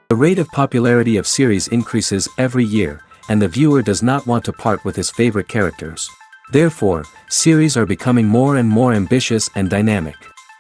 The rate of popularity of series increases every year, and the viewer does not want to part with his favorite characters. Therefore, series are becoming more and more ambitious and dynamic.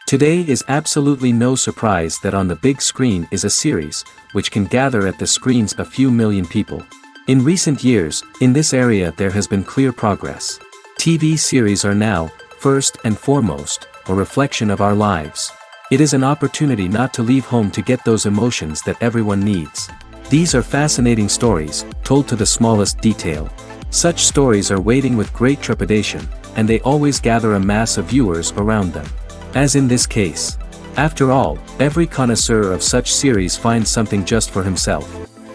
Today is absolutely no surprise that on the big screen is a series, which can gather at the screens a few million people. In recent years, in this area there has been clear progress. TV series are now, first and foremost, a reflection of our lives. It is an opportunity not to leave home to get those emotions that everyone needs. These are fascinating stories, told to the smallest detail. Such stories are waiting with great trepidation, and they always gather a mass of viewers around them. As in this case. After all, every connoisseur of such series finds something just for himself.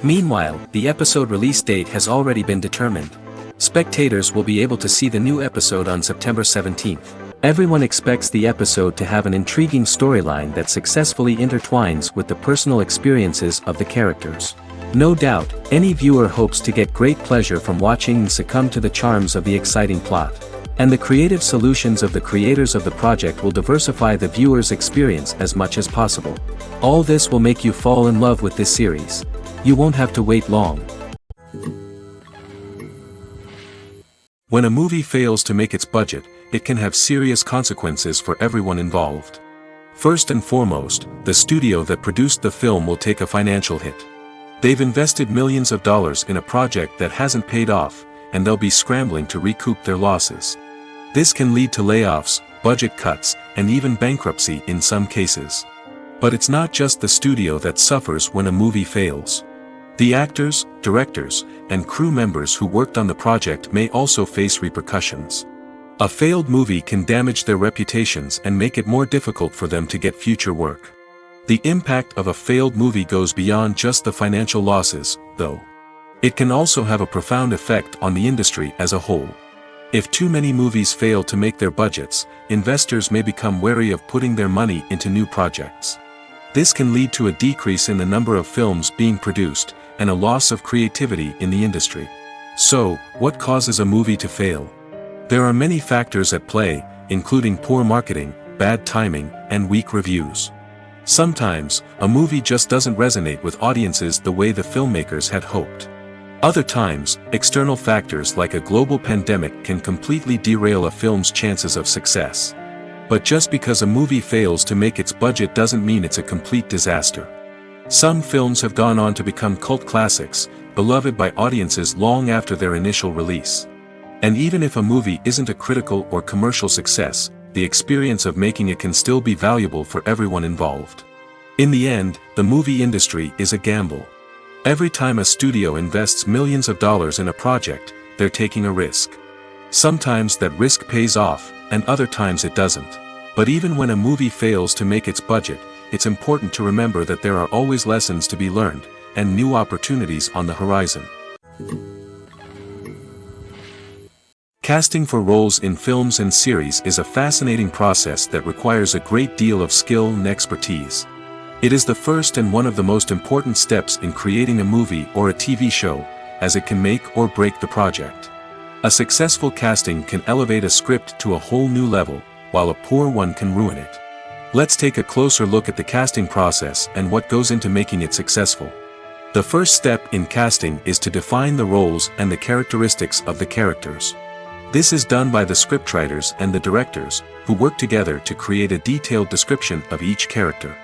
Meanwhile, the episode release date has already been determined. Spectators will be able to see the new episode on September 17th. Everyone expects the episode to have an intriguing storyline that successfully intertwines with the personal experiences of the characters. No doubt, any viewer hopes to get great pleasure from watching and succumb to the charms of the exciting plot. And the creative solutions of the creators of the project will diversify the viewer's experience as much as possible. All this will make you fall in love with this series. You won't have to wait long. When a movie fails to make its budget, it can have serious consequences for everyone involved. First and foremost, the studio that produced the film will take a financial hit. They've invested millions of dollars in a project that hasn't paid off, and they'll be scrambling to recoup their losses. This can lead to layoffs, budget cuts, and even bankruptcy in some cases. But it's not just the studio that suffers when a movie fails. The actors, directors, and crew members who worked on the project may also face repercussions. A failed movie can damage their reputations and make it more difficult for them to get future work. The impact of a failed movie goes beyond just the financial losses, though. It can also have a profound effect on the industry as a whole. If too many movies fail to make their budgets, investors may become wary of putting their money into new projects. This can lead to a decrease in the number of films being produced, and a loss of creativity in the industry. So, what causes a movie to fail? There are many factors at play, including poor marketing, bad timing, and weak reviews. Sometimes, a movie just doesn't resonate with audiences the way the filmmakers had hoped. Other times, external factors like a global pandemic can completely derail a film's chances of success. But just because a movie fails to make its budget doesn't mean it's a complete disaster. Some films have gone on to become cult classics, beloved by audiences long after their initial release. And even if a movie isn't a critical or commercial success, the experience of making it can still be valuable for everyone involved. In the end, the movie industry is a gamble. Every time a studio invests millions of dollars in a project, they're taking a risk. Sometimes that risk pays off, and other times it doesn't. But even when a movie fails to make its budget, it's important to remember that there are always lessons to be learned, and new opportunities on the horizon. Casting for roles in films and series is a fascinating process that requires a great deal of skill and expertise. It is the first and one of the most important steps in creating a movie or a TV show, as it can make or break the project. A successful casting can elevate a script to a whole new level, while a poor one can ruin it. Let's take a closer look at the casting process and what goes into making it successful. The first step in casting is to define the roles and the characteristics of the characters. This is done by the scriptwriters and the directors, who work together to create a detailed description of each character.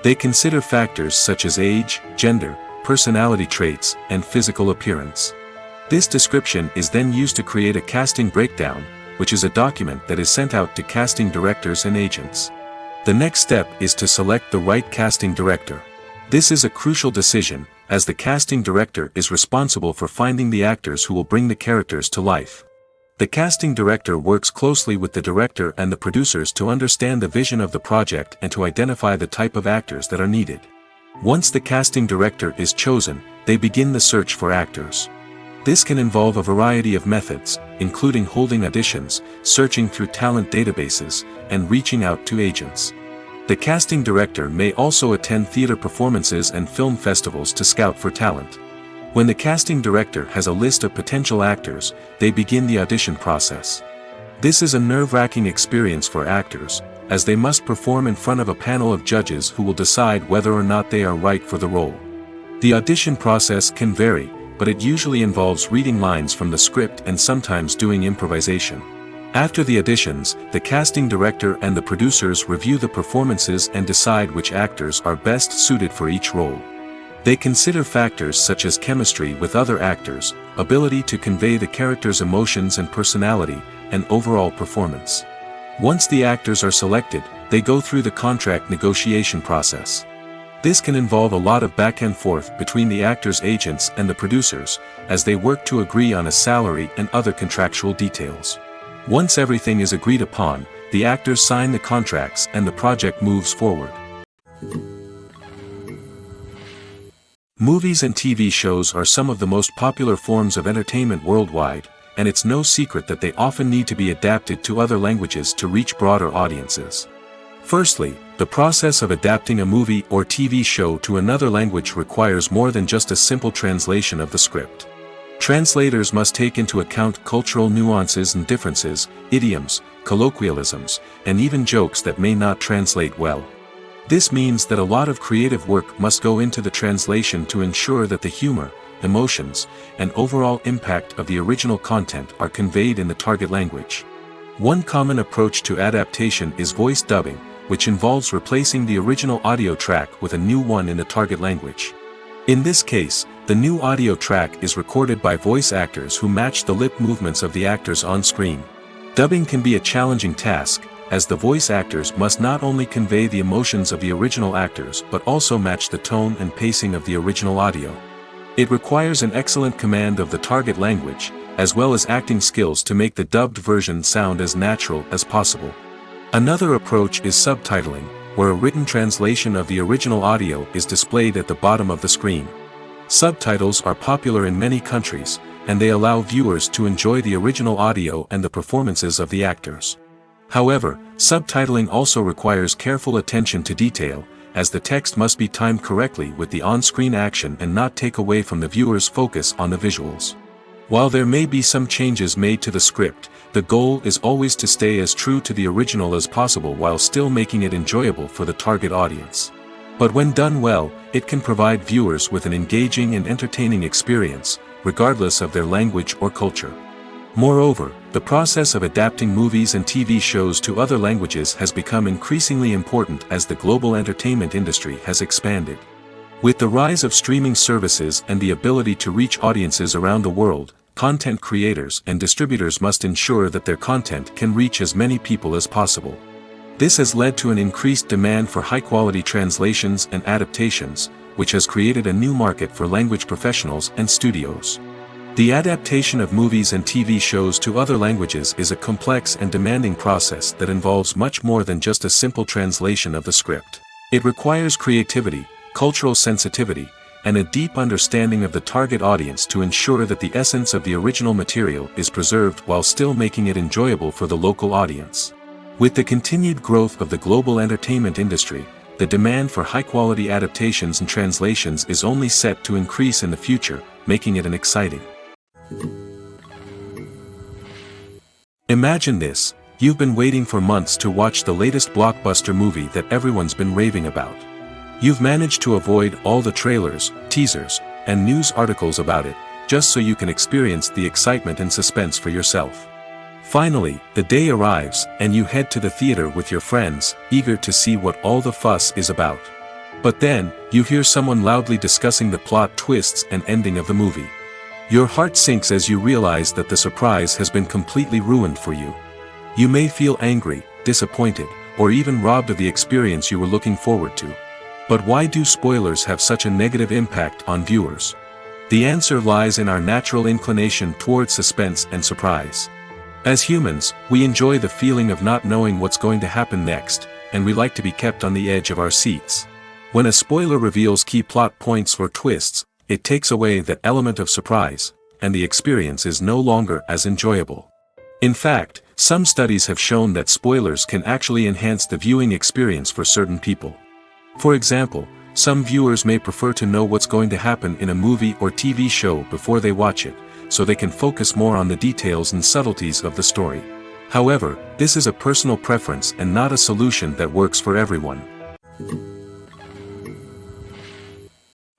They consider factors such as age, gender, personality traits, and physical appearance. This description is then used to create a casting breakdown, which is a document that is sent out to casting directors and agents. The next step is to select the right casting director. This is a crucial decision, as the casting director is responsible for finding the actors who will bring the characters to life. The casting director works closely with the director and the producers to understand the vision of the project and to identify the type of actors that are needed. Once the casting director is chosen, they begin the search for actors. This can involve a variety of methods, including holding auditions, searching through talent databases, and reaching out to agents. The casting director may also attend theater performances and film festivals to scout for talent. When the casting director has a list of potential actors, they begin the audition process. This is a nerve-wracking experience for actors, as they must perform in front of a panel of judges who will decide whether or not they are right for the role. The audition process can vary, but it usually involves reading lines from the script and sometimes doing improvisation. After the auditions, the casting director and the producers review the performances and decide which actors are best suited for each role. They consider factors such as chemistry with other actors, ability to convey the character's emotions and personality, and overall performance. Once the actors are selected, they go through the contract negotiation process. This can involve a lot of back and forth between the actors' agents and the producers, as they work to agree on a salary and other contractual details. Once everything is agreed upon, the actors sign the contracts and the project moves forward. Movies and TV shows are some of the most popular forms of entertainment worldwide, and it's no secret that they often need to be adapted to other languages to reach broader audiences. Firstly, the process of adapting a movie or TV show to another language requires more than just a simple translation of the script. Translators must take into account cultural nuances and differences, idioms, colloquialisms, and even jokes that may not translate well. This means that a lot of creative work must go into the translation to ensure that the humor, emotions, and overall impact of the original content are conveyed in the target language. One common approach to adaptation is voice dubbing, which involves replacing the original audio track with a new one in the target language. In this case, the new audio track is recorded by voice actors who match the lip movements of the actors on screen. Dubbing can be a challenging task, as the voice actors must not only convey the emotions of the original actors but also match the tone and pacing of the original audio. It requires an excellent command of the target language, as well as acting skills to make the dubbed version sound as natural as possible. Another approach is subtitling, where a written translation of the original audio is displayed at the bottom of the screen. Subtitles are popular in many countries, and they allow viewers to enjoy the original audio and the performances of the actors. However, subtitling also requires careful attention to detail, as the text must be timed correctly with the on-screen action and not take away from the viewer's focus on the visuals. While there may be some changes made to the script, the goal is always to stay as true to the original as possible while still making it enjoyable for the target audience. But when done well, it can provide viewers with an engaging and entertaining experience, regardless of their language or culture. Moreover, the process of adapting movies and TV shows to other languages has become increasingly important as the global entertainment industry has expanded. With the rise of streaming services and the ability to reach audiences around the world, content creators and distributors must ensure that their content can reach as many people as possible. This has led to an increased demand for high-quality translations and adaptations, which has created a new market for language professionals and studios. The adaptation of movies and TV shows to other languages is a complex and demanding process that involves much more than just a simple translation of the script. It requires creativity, cultural sensitivity, and a deep understanding of the target audience to ensure that the essence of the original material is preserved while still making it enjoyable for the local audience. With the continued growth of the global entertainment industry, the demand for high-quality adaptations and translations is only set to increase in the future, making it an exciting. Imagine this: you've been waiting for months to watch the latest blockbuster movie that everyone's been raving about. You've managed to avoid all the trailers, teasers, and news articles about it, just so you can experience the excitement and suspense for yourself. Finally, the day arrives, and you head to the theater with your friends, eager to see what all the fuss is about. But then, you hear someone loudly discussing the plot twists and ending of the movie. Your heart sinks as you realize that the surprise has been completely ruined for you. You may feel angry, disappointed, or even robbed of the experience you were looking forward to. But why do spoilers have such a negative impact on viewers? The answer lies in our natural inclination toward suspense and surprise. As humans, we enjoy the feeling of not knowing what's going to happen next, and we like to be kept on the edge of our seats. When a spoiler reveals key plot points or twists, it takes away that element of surprise, and the experience is no longer as enjoyable. In fact, some studies have shown that spoilers can actually enhance the viewing experience for certain people. For example, some viewers may prefer to know what's going to happen in a movie or TV show before they watch it, so they can focus more on the details and subtleties of the story. However, this is a personal preference and not a solution that works for everyone.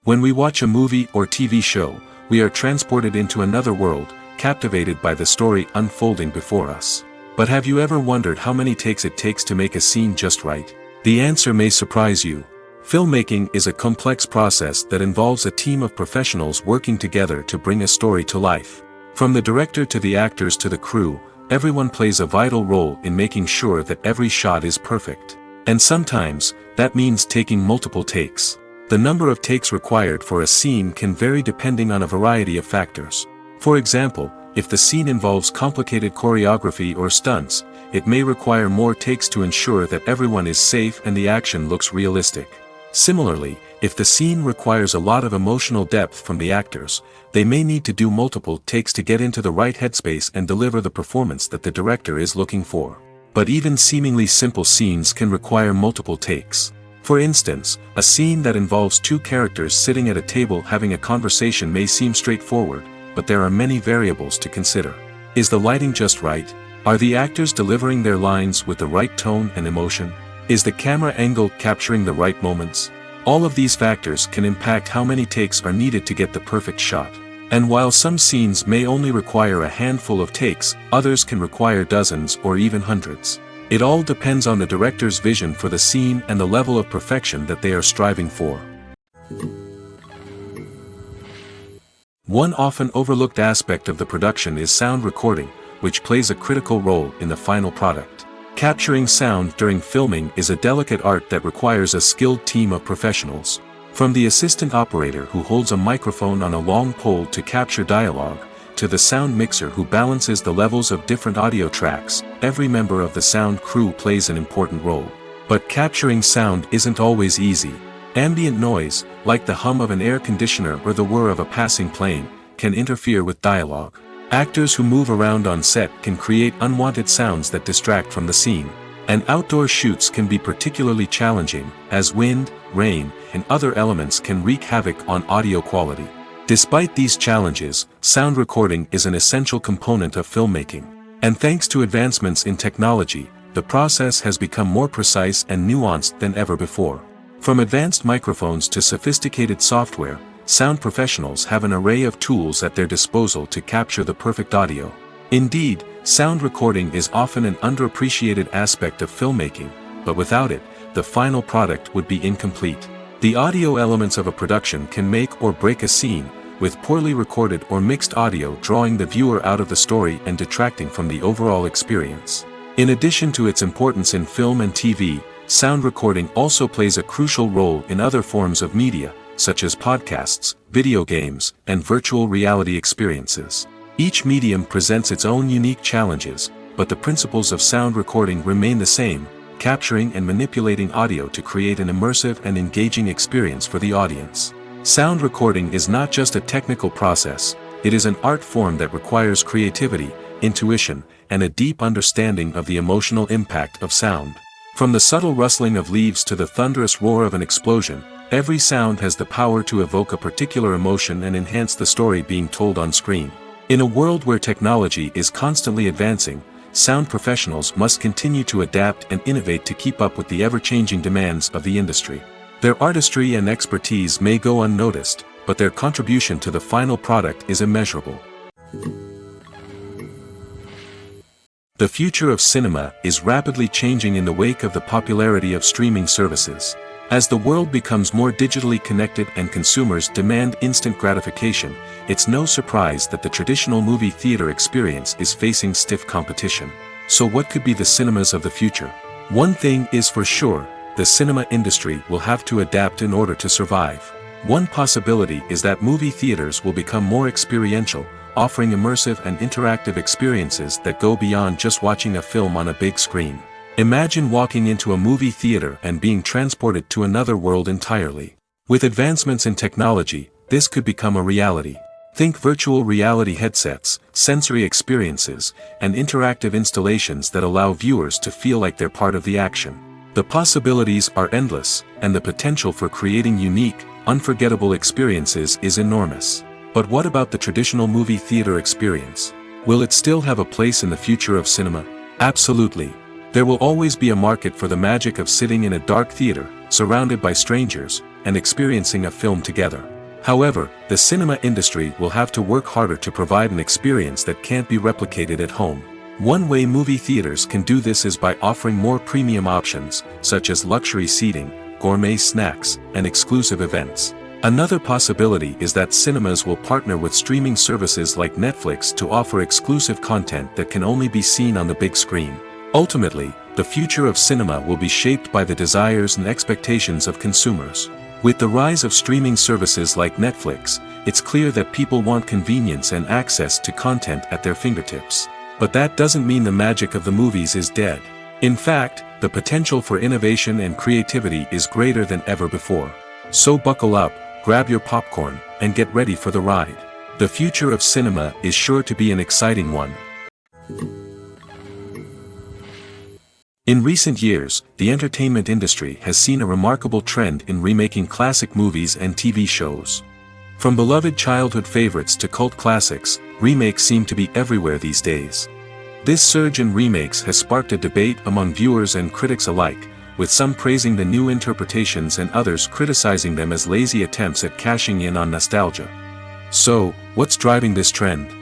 When we watch a movie or TV show, we are transported into another world, captivated by the story unfolding before us. But have you ever wondered how many takes it takes to make a scene just right? The answer may surprise you. Filmmaking is a complex process that involves a team of professionals working together to bring a story to life. From the director to the actors to the crew, everyone plays a vital role in making sure that every shot is perfect. And sometimes, that means taking multiple takes. The number of takes required for a scene can vary depending on a variety of factors. For example, if the scene involves complicated choreography or stunts, it may require more takes to ensure that everyone is safe and the action looks realistic. Similarly, if the scene requires a lot of emotional depth from the actors, they may need to do multiple takes to get into the right headspace and deliver the performance that the director is looking for. But even seemingly simple scenes can require multiple takes. For instance, a scene that involves two characters sitting at a table having a conversation may seem straightforward, but there are many variables to consider. Is the lighting just right? Are the actors delivering their lines with the right tone and emotion? Is the camera angle capturing the right moments? All of these factors can impact how many takes are needed to get the perfect shot. And while some scenes may only require a handful of takes, others can require dozens or even hundreds. It all depends on the director's vision for the scene and the level of perfection that they are striving for. One often overlooked aspect of the production is sound recording, which plays a critical role in the final product. Capturing sound during filming is a delicate art that requires a skilled team of professionals. From the assistant operator who holds a microphone on a long pole to capture dialogue, to the sound mixer who balances the levels of different audio tracks, every member of the sound crew plays an important role. But capturing sound isn't always easy. Ambient noise, like the hum of an air conditioner or the whir of a passing plane, can interfere with dialogue. Actors who move around on set can create unwanted sounds that distract from the scene. And outdoor shoots can be particularly challenging, as wind, rain, and other elements can wreak havoc on audio quality. Despite these challenges, sound recording is an essential component of filmmaking. And thanks to advancements in technology, the process has become more precise and nuanced than ever before. From advanced microphones to sophisticated software, sound professionals have an array of tools at their disposal to capture the perfect audio. Indeed, sound recording is often an underappreciated aspect of filmmaking, but without it, the final product would be incomplete. The audio elements of a production can make or break a scene, with poorly recorded or mixed audio drawing the viewer out of the story and detracting from the overall experience. In addition to its importance in film and TV, sound recording also plays a crucial role in other forms of media, such as podcasts, video games, and virtual reality experiences. Each medium presents its own unique challenges, but the principles of sound recording remain the same, capturing and manipulating audio to create an immersive and engaging experience for the audience. Sound recording is not just a technical process, it is an art form that requires creativity, intuition, and a deep understanding of the emotional impact of sound. From the subtle rustling of leaves to the thunderous roar of an explosion, every sound has the power to evoke a particular emotion and enhance the story being told on screen. In a world where technology is constantly advancing, sound professionals must continue to adapt and innovate to keep up with the ever-changing demands of the industry. Their artistry and expertise may go unnoticed, but their contribution to the final product is immeasurable. The future of cinema is rapidly changing in the wake of the popularity of streaming services. As the world becomes more digitally connected and consumers demand instant gratification, it's no surprise that the traditional movie theater experience is facing stiff competition. So what could be the cinemas of the future? One thing is for sure, the cinema industry will have to adapt in order to survive. One possibility is that movie theaters will become more experiential, offering immersive and interactive experiences that go beyond just watching a film on a big screen. Imagine walking into a movie theater and being transported to another world entirely. With advancements in technology, this could become a reality. Think virtual reality headsets, sensory experiences, and interactive installations that allow viewers to feel like they're part of the action. The possibilities are endless, and the potential for creating unique, unforgettable experiences is enormous. But what about the traditional movie theater experience? Will it still have a place in the future of cinema? Absolutely. There will always be a market for the magic of sitting in a dark theater, surrounded by strangers, and experiencing a film together. However, the cinema industry will have to work harder to provide an experience that can't be replicated at home. One way movie theaters can do this is by offering more premium options, such as luxury seating, gourmet snacks, and exclusive events. Another possibility is that cinemas will partner with streaming services like Netflix to offer exclusive content that can only be seen on the big screen. Ultimately, the future of cinema will be shaped by the desires and expectations of consumers. With the rise of streaming services like Netflix, it's clear that people want convenience and access to content at their fingertips. But that doesn't mean the magic of the movies is dead. In fact, the potential for innovation and creativity is greater than ever before. So buckle up, grab your popcorn, and get ready for the ride. The future of cinema is sure to be an exciting one. In recent years, the entertainment industry has seen a remarkable trend in remaking classic movies and TV shows. From beloved childhood favorites to cult classics, remakes seem to be everywhere these days. This surge in remakes has sparked a debate among viewers and critics alike, with some praising the new interpretations and others criticizing them as lazy attempts at cashing in on nostalgia. So, what's driving this trend?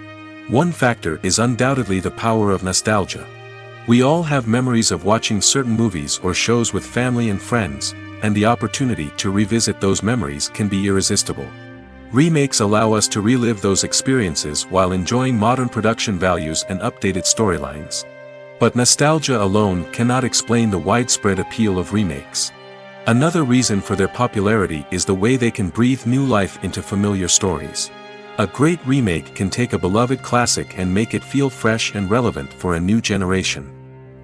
One factor is undoubtedly the power of nostalgia. We all have memories of watching certain movies or shows with family and friends, and the opportunity to revisit those memories can be irresistible. Remakes allow us to relive those experiences while enjoying modern production values and updated storylines. But nostalgia alone cannot explain the widespread appeal of remakes. Another reason for their popularity is the way they can breathe new life into familiar stories. A great remake can take a beloved classic and make it feel fresh and relevant for a new generation.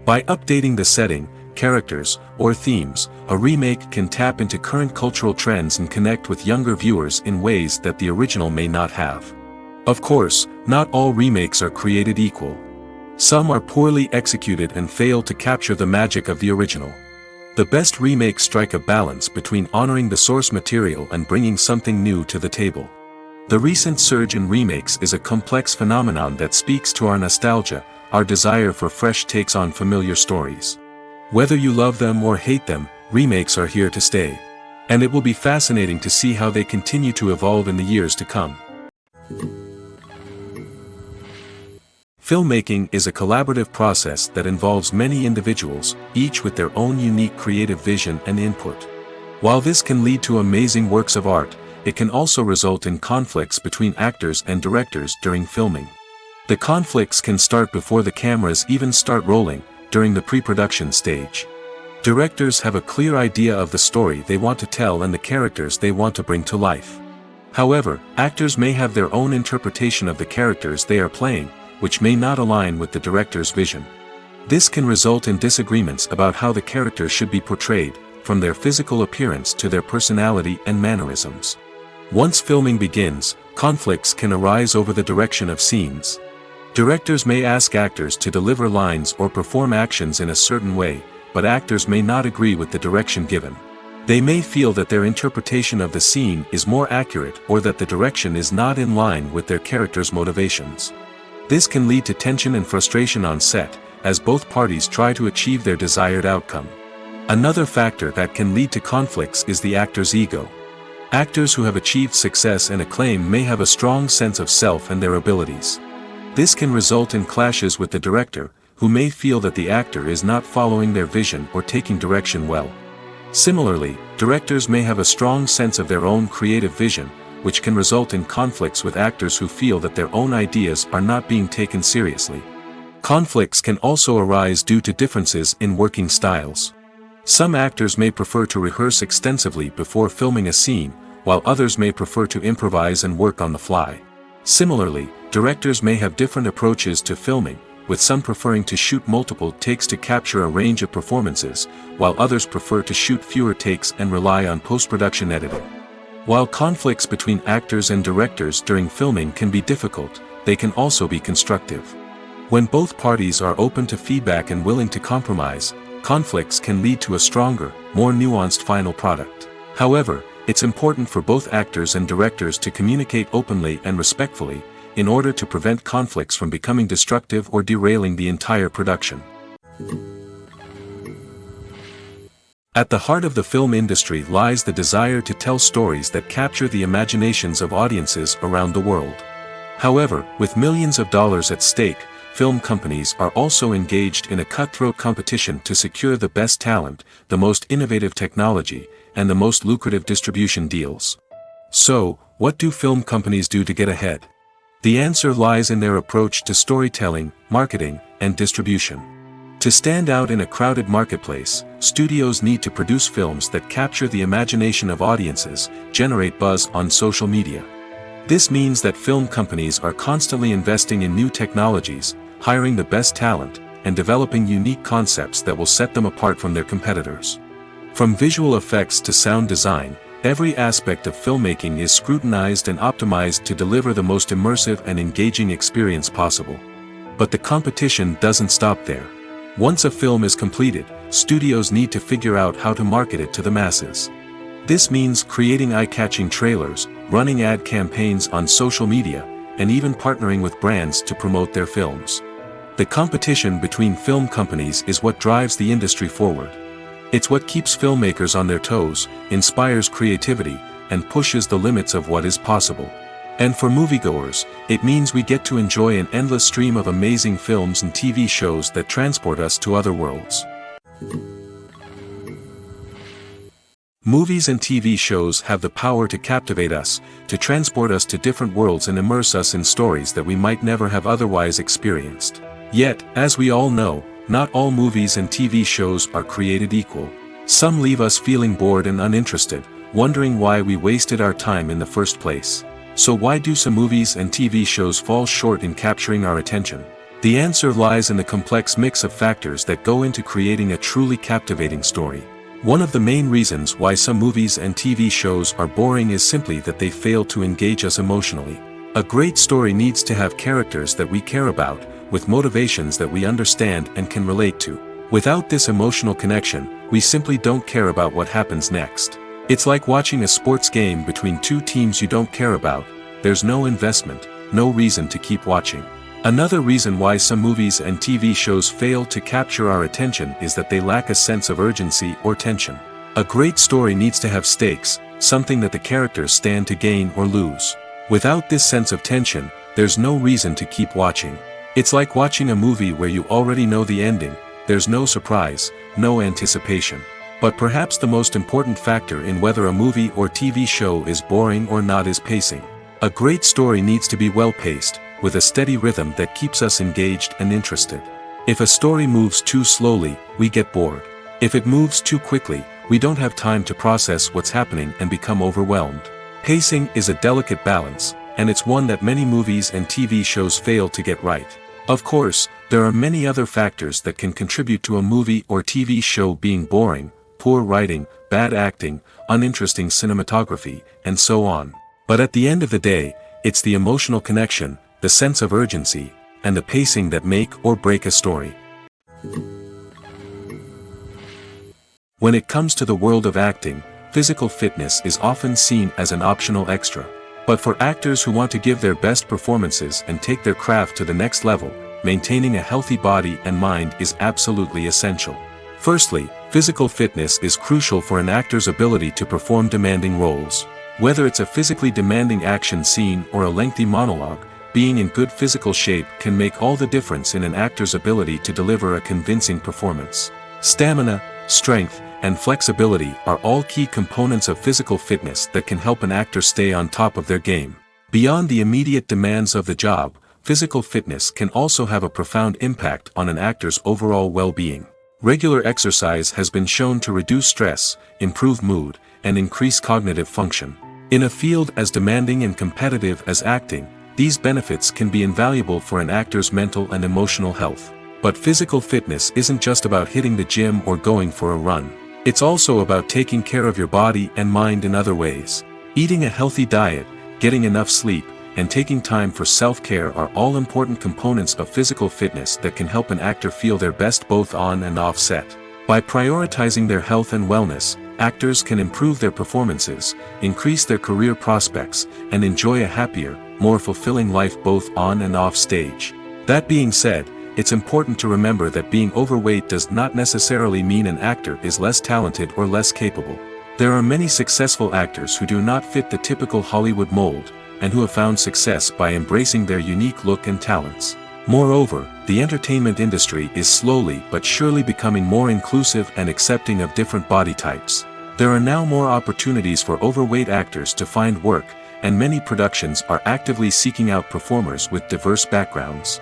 By updating the setting, characters, or themes, a remake can tap into current cultural trends and connect with younger viewers in ways that the original may not have. Of course, not all remakes are created equal. Some are poorly executed and fail to capture the magic of the original. The best remakes strike a balance between honoring the source material and bringing something new to the table. The recent surge in remakes is a complex phenomenon that speaks to our nostalgia, our desire for fresh takes on familiar stories. Whether you love them or hate them, remakes are here to stay. And it will be fascinating to see how they continue to evolve in the years to come. Filmmaking is a collaborative process that involves many individuals, each with their own unique creative vision and input. While this can lead to amazing works of art, it can also result in conflicts between actors and directors during filming. The conflicts can start before the cameras even start rolling, during the pre-production stage. Directors have a clear idea of the story they want to tell and the characters they want to bring to life. However, actors may have their own interpretation of the characters they are playing, which may not align with the director's vision. This can result in disagreements about how the characters should be portrayed, from their physical appearance to their personality and mannerisms. Once filming begins, conflicts can arise over the direction of scenes. Directors may ask actors to deliver lines or perform actions in a certain way, but actors may not agree with the direction given. They may feel that their interpretation of the scene is more accurate or that the direction is not in line with their character's motivations. This can lead to tension and frustration on set, as both parties try to achieve their desired outcome. Another factor that can lead to conflicts is the actor's ego. Actors who have achieved success and acclaim may have a strong sense of self and their abilities. This can result in clashes with the director, who may feel that the actor is not following their vision or taking direction well. Similarly, directors may have a strong sense of their own creative vision, which can result in conflicts with actors who feel that their own ideas are not being taken seriously. Conflicts can also arise due to differences in working styles. Some actors may prefer to rehearse extensively before filming a scene, while others may prefer to improvise and work on the fly. Similarly, directors may have different approaches to filming, with some preferring to shoot multiple takes to capture a range of performances, while others prefer to shoot fewer takes and rely on post-production editing. While conflicts between actors and directors during filming can be difficult, they can also be constructive. When both parties are open to feedback and willing to compromise, conflicts can lead to a stronger, more nuanced final product. However, it's important for both actors and directors to communicate openly and respectfully, in order to prevent conflicts from becoming destructive or derailing the entire production. At the heart of the film industry lies the desire to tell stories that capture the imaginations of audiences around the world. However, with millions of dollars at stake, film companies are also engaged in a cutthroat competition to secure the best talent, the most innovative technology, and the most lucrative distribution deals. So, what do film companies do to get ahead? The answer lies in their approach to storytelling, marketing, and distribution. To stand out in a crowded marketplace, studios need to produce films that capture the imagination of audiences, generate buzz on social media. This means that film companies are constantly investing in new technologies, hiring the best talent, and developing unique concepts that will set them apart from their competitors. From visual effects to sound design, every aspect of filmmaking is scrutinized and optimized to deliver the most immersive and engaging experience possible. But the competition doesn't stop there. Once a film is completed, studios need to figure out how to market it to the masses. This means creating eye-catching trailers, running ad campaigns on social media, and even partnering with brands to promote their films. The competition between film companies is what drives the industry forward. It's what keeps filmmakers on their toes, inspires creativity, and pushes the limits of what is possible. And for moviegoers, it means we get to enjoy an endless stream of amazing films and TV shows that transport us to other worlds. Movies and TV shows have the power to captivate us, to transport us to different worlds and immerse us in stories that we might never have otherwise experienced. Yet, as we all know, not all movies and TV shows are created equal. Some leave us feeling bored and uninterested, wondering why we wasted our time in the first place. So why do some movies and TV shows fall short in capturing our attention? The answer lies in the complex mix of factors that go into creating a truly captivating story. One of the main reasons why some movies and TV shows are boring is simply that they fail to engage us emotionally. A great story needs to have characters that we care about, with motivations that we understand and can relate to. Without this emotional connection, we simply don't care about what happens next. It's like watching a sports game between two teams you don't care about. There's no investment, no reason to keep watching. Another reason why some movies and TV shows fail to capture our attention is that they lack a sense of urgency or tension. A great story needs to have stakes, something that the characters stand to gain or lose. Without this sense of tension, there's no reason to keep watching. It's like watching a movie where you already know the ending. There's no surprise, no anticipation. But perhaps the most important factor in whether a movie or TV show is boring or not is pacing. A great story needs to be well-paced, with a steady rhythm that keeps us engaged and interested. If a story moves too slowly, we get bored. If it moves too quickly, we don't have time to process what's happening and become overwhelmed. Pacing is a delicate balance, and it's one that many movies and TV shows fail to get right. Of course, there are many other factors that can contribute to a movie or TV show being boring: poor writing, bad acting, uninteresting cinematography, and so on. But at the end of the day, it's the emotional connection, the sense of urgency, and the pacing that make or break a story. When it comes to the world of acting, physical fitness is often seen as an optional extra. But for actors who want to give their best performances and take their craft to the next level, maintaining a healthy body and mind is absolutely essential. Firstly, physical fitness is crucial for an actor's ability to perform demanding roles. Whether it's a physically demanding action scene or a lengthy monologue, being in good physical shape can make all the difference in an actor's ability to deliver a convincing performance. Stamina, strength, and flexibility are all key components of physical fitness that can help an actor stay on top of their game. Beyond the immediate demands of the job, physical fitness can also have a profound impact on an actor's overall well-being. Regular exercise has been shown to reduce stress, improve mood, and increase cognitive function. In a field as demanding and competitive as acting, these benefits can be invaluable for an actor's mental and emotional health. But physical fitness isn't just about hitting the gym or going for a run. It's also about taking care of your body and mind in other ways. Eating a healthy diet, getting enough sleep, and taking time for self-care are all important components of physical fitness that can help an actor feel their best both on and off set. By prioritizing their health and wellness, actors can improve their performances, increase their career prospects, and enjoy a happier, more fulfilling life both on and off stage. That being said, it's important to remember that being overweight does not necessarily mean an actor is less talented or less capable. There are many successful actors who do not fit the typical Hollywood mold, and who have found success by embracing their unique look and talents. Moreover, the entertainment industry is slowly but surely becoming more inclusive and accepting of different body types. There are now more opportunities for overweight actors to find work, and many productions are actively seeking out performers with diverse backgrounds.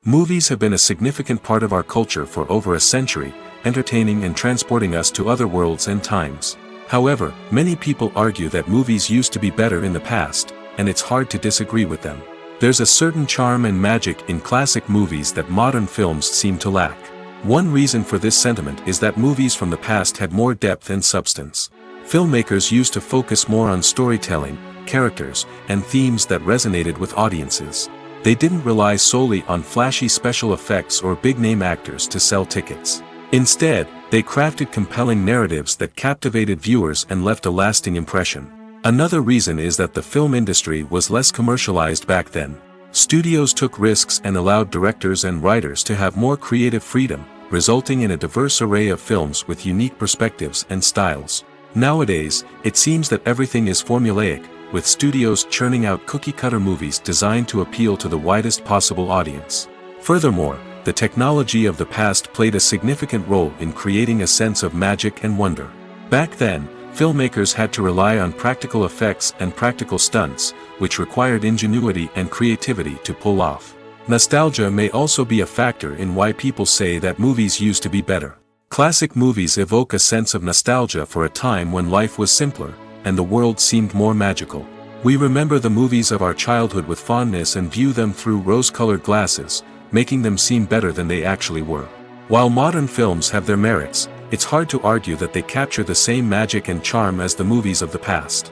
Movies have been a significant part of our culture for over a century, entertaining and transporting us to other worlds and times. However, many people argue that movies used to be better in the past, and it's hard to disagree with them. There's a certain charm and magic in classic movies that modern films seem to lack. One reason for this sentiment is that movies from the past had more depth and substance. Filmmakers used to focus more on storytelling, characters, and themes that resonated with audiences. They didn't rely solely on flashy special effects or big-name actors to sell tickets. Instead, they crafted compelling narratives that captivated viewers and left a lasting impression. Another reason is that the film industry was less commercialized back then. Studios took risks and allowed directors and writers to have more creative freedom, resulting in a diverse array of films with unique perspectives and styles. Nowadays, it seems that everything is formulaic, with studios churning out cookie-cutter movies designed to appeal to the widest possible audience. Furthermore, the technology of the past played a significant role in creating a sense of magic and wonder. Back then, filmmakers had to rely on practical effects and practical stunts, which required ingenuity and creativity to pull off. Nostalgia may also be a factor in why people say that movies used to be better. Classic movies evoke a sense of nostalgia for a time when life was simpler, and the world seemed more magical. We remember the movies of our childhood with fondness and view them through rose-colored glasses, making them seem better than they actually were. While modern films have their merits, it's hard to argue that they capture the same magic and charm as the movies of the past.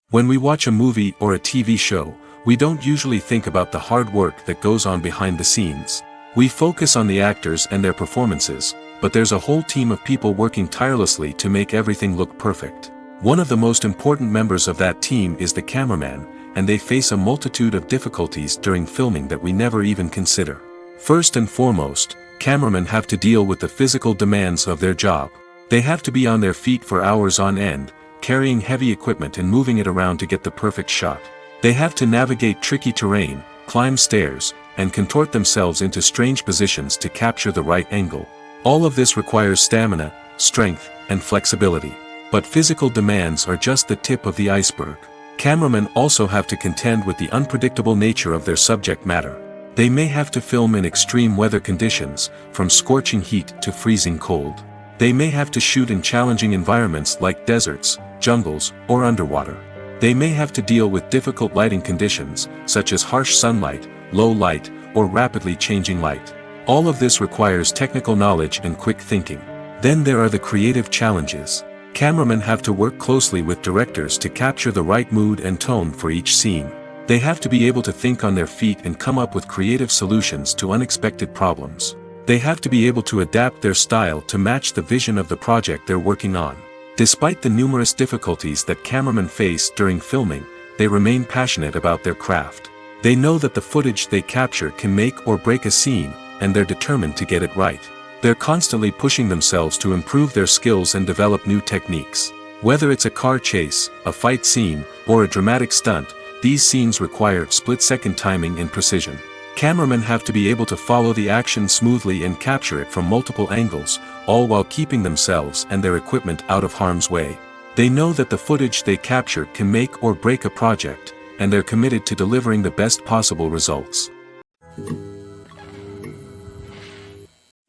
When we watch a movie or a TV show, we don't usually think about the hard work that goes on behind the scenes. We focus on the actors and their performances, but there's a whole team of people working tirelessly to make everything look perfect. One of the most important members of that team is the cameraman, and they face a multitude of difficulties during filming that we never even consider. First and foremost, cameramen have to deal with the physical demands of their job. They have to be on their feet for hours on end, carrying heavy equipment and moving it around to get the perfect shot. They have to navigate tricky terrain, climb stairs, and contort themselves into strange positions to capture the right angle. All of this requires stamina, strength, and flexibility. But physical demands are just the tip of the iceberg. Cameramen also have to contend with the unpredictable nature of their subject matter. They may have to film in extreme weather conditions, from scorching heat to freezing cold. They may have to shoot in challenging environments like deserts, jungles, or underwater. They may have to deal with difficult lighting conditions, such as harsh sunlight, low light, or rapidly changing light. All of this requires technical knowledge and quick thinking. Then there are the creative challenges. Cameramen have to work closely with directors to capture the right mood and tone for each scene. They have to be able to think on their feet and come up with creative solutions to unexpected problems. They have to be able to adapt their style to match the vision of the project they're working on. Despite the numerous difficulties that cameramen face during filming, they remain passionate about their craft. They know that the footage they capture can make or break a scene, and they're determined to get it right. They're constantly pushing themselves to improve their skills and develop new techniques. Whether it's a car chase, a fight scene, or a dramatic stunt, these scenes require split-second timing and precision. Cameramen have to be able to follow the action smoothly and capture it from multiple angles, all while keeping themselves and their equipment out of harm's way. They know that the footage they capture can make or break a project, and they're committed to delivering the best possible results.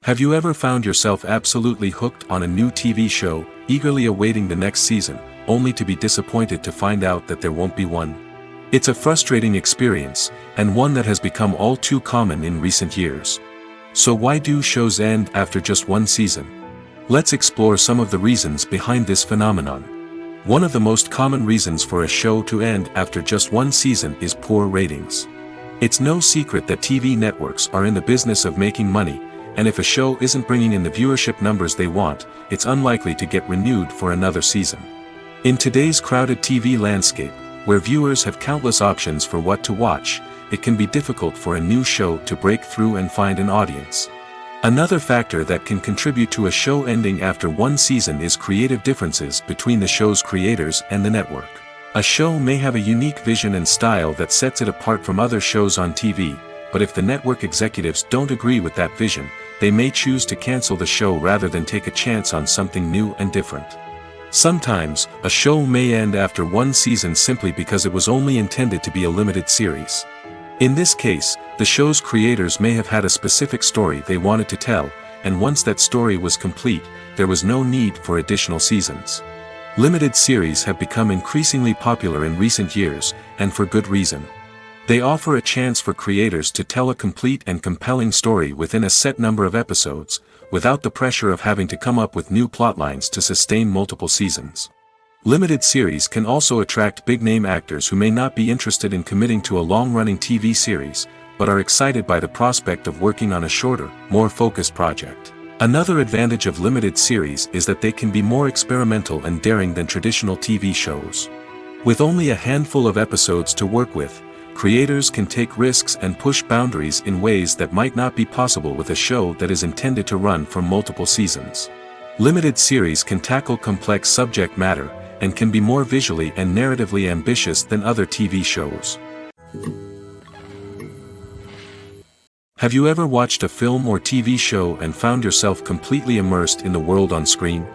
Have you ever found yourself absolutely hooked on a new TV show, eagerly awaiting the next season, only to be disappointed to find out that there won't be one? It's a frustrating experience, and one that has become all too common in recent years. So why do shows end after just one season? Let's explore some of the reasons behind this phenomenon. One of the most common reasons for a show to end after just one season is poor ratings. It's no secret that TV networks are in the business of making money, and if a show isn't bringing in the viewership numbers they want, it's unlikely to get renewed for another season. In today's crowded TV landscape, Where viewers have countless options for what to watch, it can be difficult for a new show to break through and find an audience. Another factor that can contribute to a show ending after one season is creative differences between the show's creators and the network. A show may have a unique vision and style that sets it apart from other shows on TV, but if the network executives don't agree with that vision, they may choose to cancel the show rather than take a chance on something new and different. Sometimes, a show may end after one season simply because it was only intended to be a limited series. In this case, the show's creators may have had a specific story they wanted to tell, and once that story was complete, there was no need for additional seasons. Limited series have become increasingly popular in recent years, and for good reason. They offer a chance for creators to tell a complete and compelling story within a set number of episodes, without the pressure of having to come up with new plotlines to sustain multiple seasons. Limited series can also attract big-name actors who may not be interested in committing to a long-running TV series, but are excited by the prospect of working on a shorter, more focused project. Another advantage of limited series is that they can be more experimental and daring than traditional TV shows. With only a handful of episodes to work with, creators can take risks and push boundaries in ways that might not be possible with a show that is intended to run for multiple seasons. Limited series can tackle complex subject matter, and can be more visually and narratively ambitious than other TV shows. Have you ever watched a film or TV show and found yourself completely immersed in the world on screen?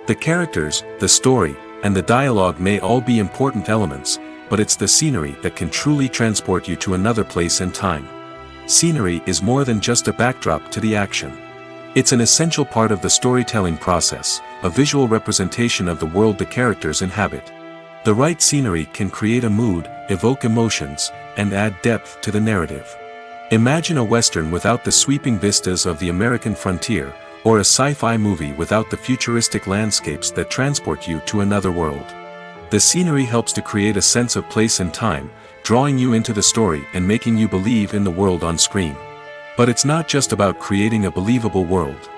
The characters, the story, and the dialogue may all be important elements, but it's the scenery that can truly transport you to another place and time. Scenery is more than just a backdrop to the action. It's an essential part of the storytelling process, a visual representation of the world the characters inhabit. The right scenery can create a mood, evoke emotions, and add depth to the narrative. Imagine a Western without the sweeping vistas of the American frontier, or a sci-fi movie without the futuristic landscapes that transport you to another world. The scenery helps to create a sense of place and time, drawing you into the story and making you believe in the world on screen. But it's not just about creating a believable world.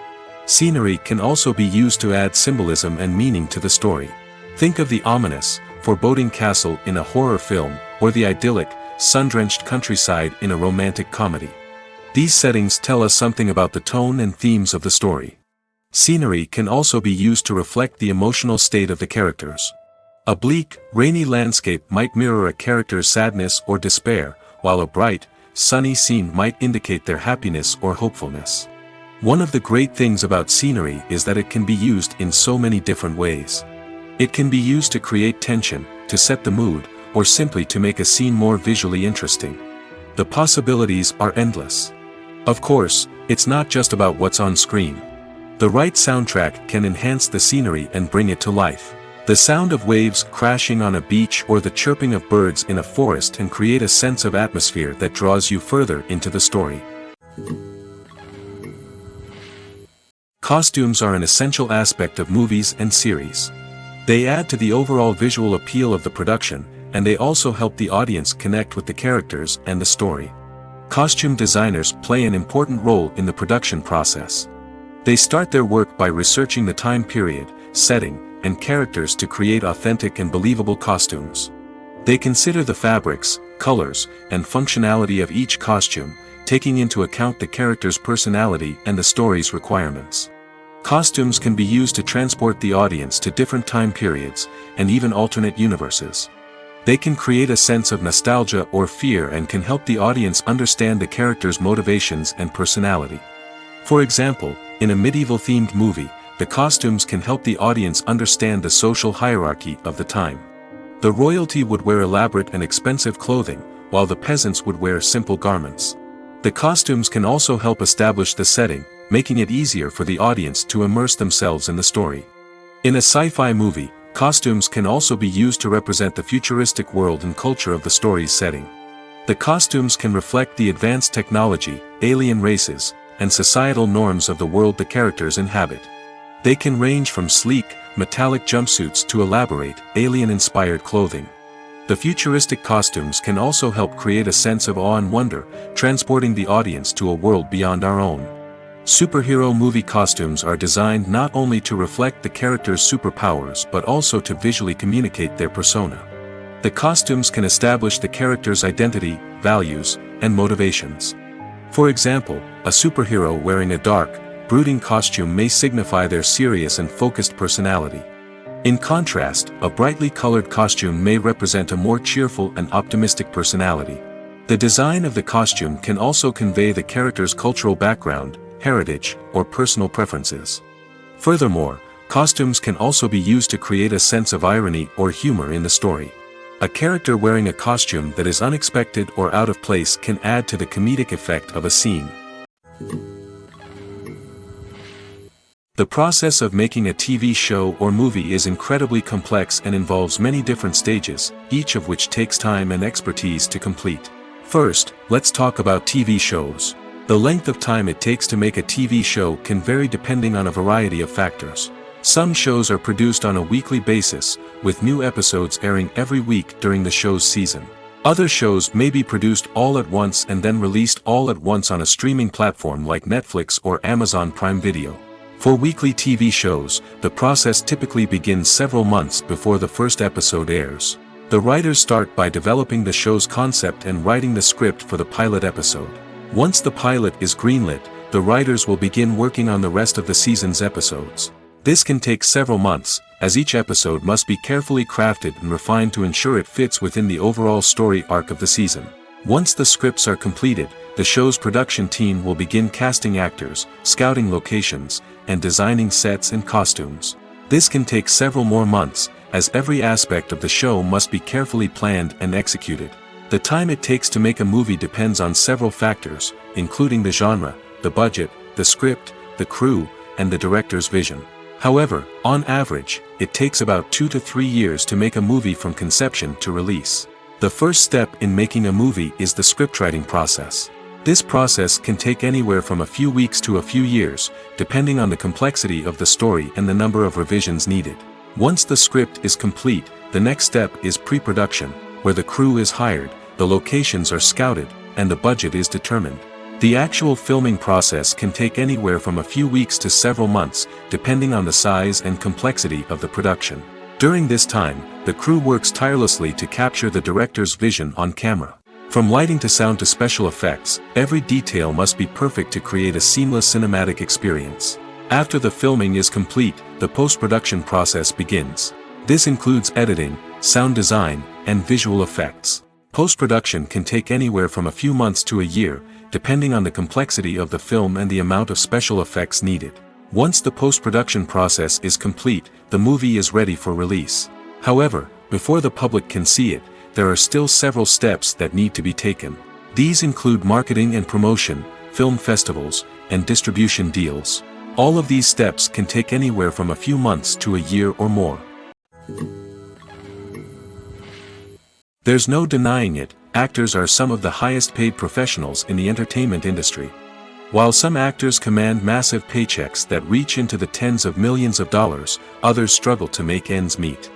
Scenery can also be used to add symbolism and meaning to the story. Think of the ominous, foreboding castle in a horror film, or the idyllic, sun-drenched countryside in a romantic comedy. These settings tell us something about the tone and themes of the story. Scenery can also be used to reflect the emotional state of the characters. A bleak, rainy landscape might mirror a character's sadness or despair, while a bright, sunny scene might indicate their happiness or hopefulness. One of the great things about scenery is that it can be used in so many different ways. It can be used to create tension, to set the mood, or simply to make a scene more visually interesting. The possibilities are endless. Of course, it's not just about what's on screen. The right soundtrack can enhance the scenery and bring it to life. The sound of waves crashing on a beach or the chirping of birds in a forest can create a sense of atmosphere that draws you further into the story. Costumes are an essential aspect of movies and series. They add to the overall visual appeal of the production, and they also help the audience connect with the characters and the story. Costume designers play an important role in the production process. They start their work by researching the time period, setting, and characters to create authentic and believable costumes. They consider the fabrics, colors, and functionality of each costume, taking into account the character's personality and the story's requirements. Costumes can be used to transport the audience to different time periods, and even alternate universes. They can create a sense of nostalgia or fear and can help the audience understand the character's motivations and personality. For example, in a medieval-themed movie, the costumes can help the audience understand the social hierarchy of the time. The royalty would wear elaborate and expensive clothing, while the peasants would wear simple garments. The costumes can also help establish the setting, making it easier for the audience to immerse themselves in the story. In a sci-fi movie, costumes can also be used to represent the futuristic world and culture of the story's setting. The costumes can reflect the advanced technology, alien races, and societal norms of the world the characters inhabit. They can range from sleek, metallic jumpsuits to elaborate, alien-inspired clothing. The futuristic costumes can also help create a sense of awe and wonder, transporting the audience to a world beyond our own. Superhero movie costumes are designed not only to reflect the character's superpowers but also to visually communicate their persona. The costumes can establish the character's identity, values, and motivations. For example, a superhero wearing a dark, brooding costume may signify their serious and focused personality. In contrast, a brightly colored costume may represent a more cheerful and optimistic personality. The design of the costume can also convey the character's cultural background, heritage, or personal preferences. Furthermore, costumes can also be used to create a sense of irony or humor in the story. A character wearing a costume that is unexpected or out of place can add to the comedic effect of a scene. The process of making a TV show or movie is incredibly complex and involves many different stages, each of which takes time and expertise to complete. First, let's talk about TV shows. The length of time it takes to make a TV show can vary depending on a variety of factors. Some shows are produced on a weekly basis, with new episodes airing every week during the show's season. Other shows may be produced all at once and then released all at once on a streaming platform like Netflix or Amazon Prime Video. For weekly TV shows, the process typically begins several months before the first episode airs. The writers start by developing the show's concept and writing the script for the pilot episode. Once the pilot is greenlit, the writers will begin working on the rest of the season's episodes. This can take several months, as each episode must be carefully crafted and refined to ensure it fits within the overall story arc of the season. Once the scripts are completed, the show's production team will begin casting actors, scouting locations, and designing sets and costumes. This can take several more months, as every aspect of the show must be carefully planned and executed. The time it takes to make a movie depends on several factors, including the genre, the budget, the script, the crew, and the director's vision. However, on average, it takes about 2 to 3 years to make a movie from conception to release. The first step in making a movie is the scriptwriting process. This process can take anywhere from a few weeks to a few years, depending on the complexity of the story and the number of revisions needed. Once the script is complete, the next step is pre-production, where the crew is hired, the locations are scouted, and the budget is determined. The actual filming process can take anywhere from a few weeks to several months, depending on the size and complexity of the production. During this time, the crew works tirelessly to capture the director's vision on camera. From lighting to sound to special effects, every detail must be perfect to create a seamless cinematic experience. After the filming is complete, the post-production process begins. This includes editing, sound design, and visual effects. Post-production can take anywhere from a few months to a year, depending on the complexity of the film and the amount of special effects needed. Once the post-production process is complete, the movie is ready for release. However, before the public can see it, there are still several steps that need to be taken. These include marketing and promotion, film festivals, and distribution deals. All of these steps can take anywhere from a few months to a year or more. There's no denying it, actors are some of the highest paid professionals in the entertainment industry. While some actors command massive paychecks that reach into the tens of millions of dollars, others struggle to make ends meet.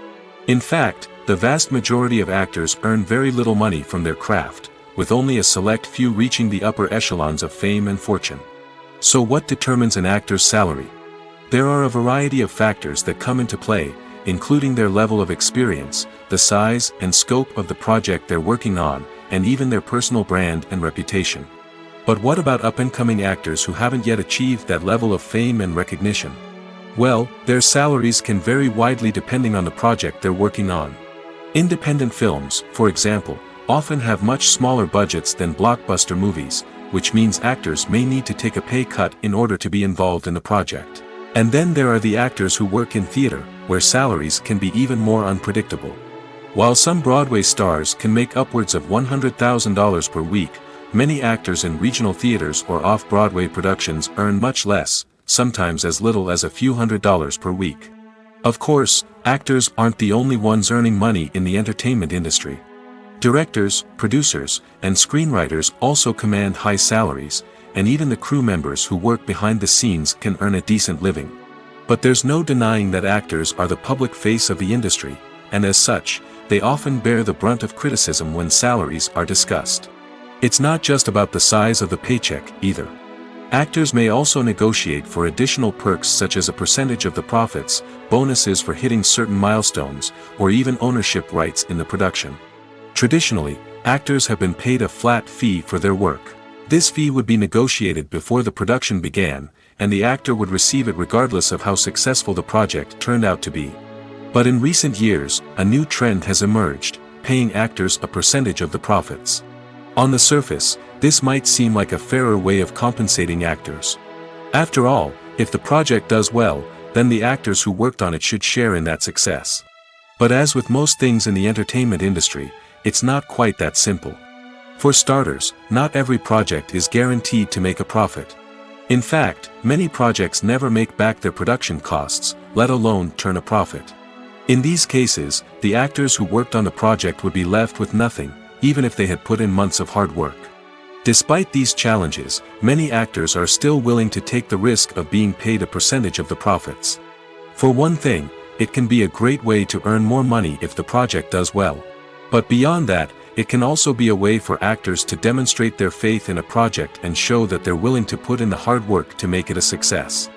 In fact, the vast majority of actors earn very little money from their craft, with only a select few reaching the upper echelons of fame and fortune. So what determines an actor's salary? There are a variety of factors that come into play, including their level of experience, the size and scope of the project they're working on, and even their personal brand and reputation. But what about up-and-coming actors who haven't yet achieved that level of fame and recognition? Well, their salaries can vary widely depending on the project they're working on. Independent films, for example, often have much smaller budgets than blockbuster movies, which means actors may need to take a pay cut in order to be involved in the project. And then there are the actors who work in theater, where salaries can be even more unpredictable. While some Broadway stars can make upwards of $100,000 per week, many actors in regional theaters or off-Broadway productions earn much less, sometimes as little as a few $100s per week. Of course, actors aren't the only ones earning money in the entertainment industry. Directors, producers, and screenwriters also command high salaries, and even the crew members who work behind the scenes can earn a decent living. But there's no denying that actors are the public face of the industry, and as such, they often bear the brunt of criticism when salaries are discussed. It's not just about the size of the paycheck, either. Actors may also negotiate for additional perks such as a percentage of the profits, bonuses for hitting certain milestones, or even ownership rights in the production. Traditionally, actors have been paid a flat fee for their work. This fee would be negotiated before the production began, and the actor would receive it regardless of how successful the project turned out to be. But in recent years, a new trend has emerged, paying actors a percentage of the profits. On the surface, this might seem like a fairer way of compensating actors. After all, if the project does well, then the actors who worked on it should share in that success. But as with most things in the entertainment industry, it's not quite that simple. For starters, not every project is guaranteed to make a profit. In fact, many projects never make back their production costs, let alone turn a profit. In these cases, the actors who worked on the project would be left with nothing, even if they had put in months of hard work. Despite these challenges, many actors are still willing to take the risk of being paid a percentage of the profits. For one thing, it can be a great way to earn more money if the project does well. But beyond that, it can also be a way for actors to demonstrate their faith in a project and show that they're willing to put in the hard work to make it a success.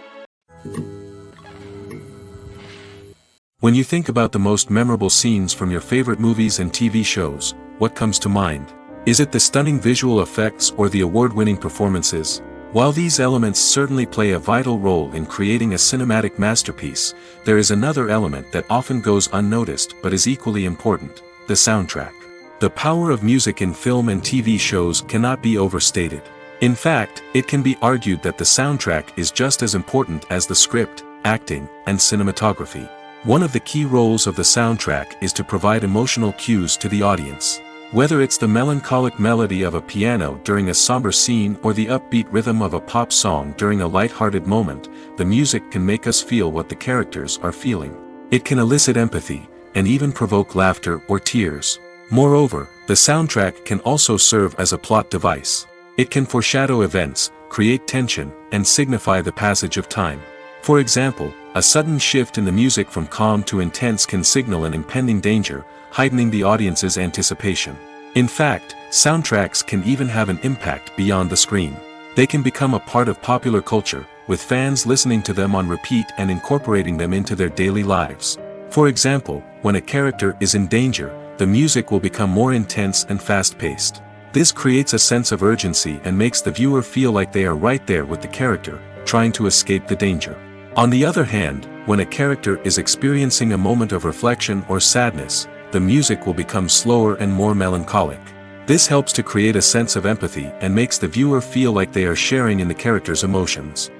When you think about the most memorable scenes from your favorite movies and TV shows, what comes to mind? Is it the stunning visual effects or the award-winning performances? While these elements certainly play a vital role in creating a cinematic masterpiece, there is another element that often goes unnoticed but is equally important: the soundtrack. The power of music in film and TV shows cannot be overstated. In fact, it can be argued that the soundtrack is just as important as the script, acting, and cinematography. One of the key roles of the soundtrack is to provide emotional cues to the audience. Whether it's the melancholic melody of a piano during a somber scene or the upbeat rhythm of a pop song during a light-hearted moment, the music can make us feel what the characters are feeling. It can elicit empathy, and even provoke laughter or tears. Moreover, the soundtrack can also serve as a plot device. It can foreshadow events, create tension, and signify the passage of time. For example, a sudden shift in the music from calm to intense can signal an impending danger, heightening the audience's anticipation. In fact, soundtracks can even have an impact beyond the screen. They can become a part of popular culture, with fans listening to them on repeat and incorporating them into their daily lives. For example, when a character is in danger, the music will become more intense and fast-paced. This creates a sense of urgency and makes the viewer feel like they are right there with the character, trying to escape the danger. On the other hand, when a character is experiencing a moment of reflection or sadness, the music will become slower and more melancholic. This helps to create a sense of empathy and makes the viewer feel like they are sharing in the character's emotions.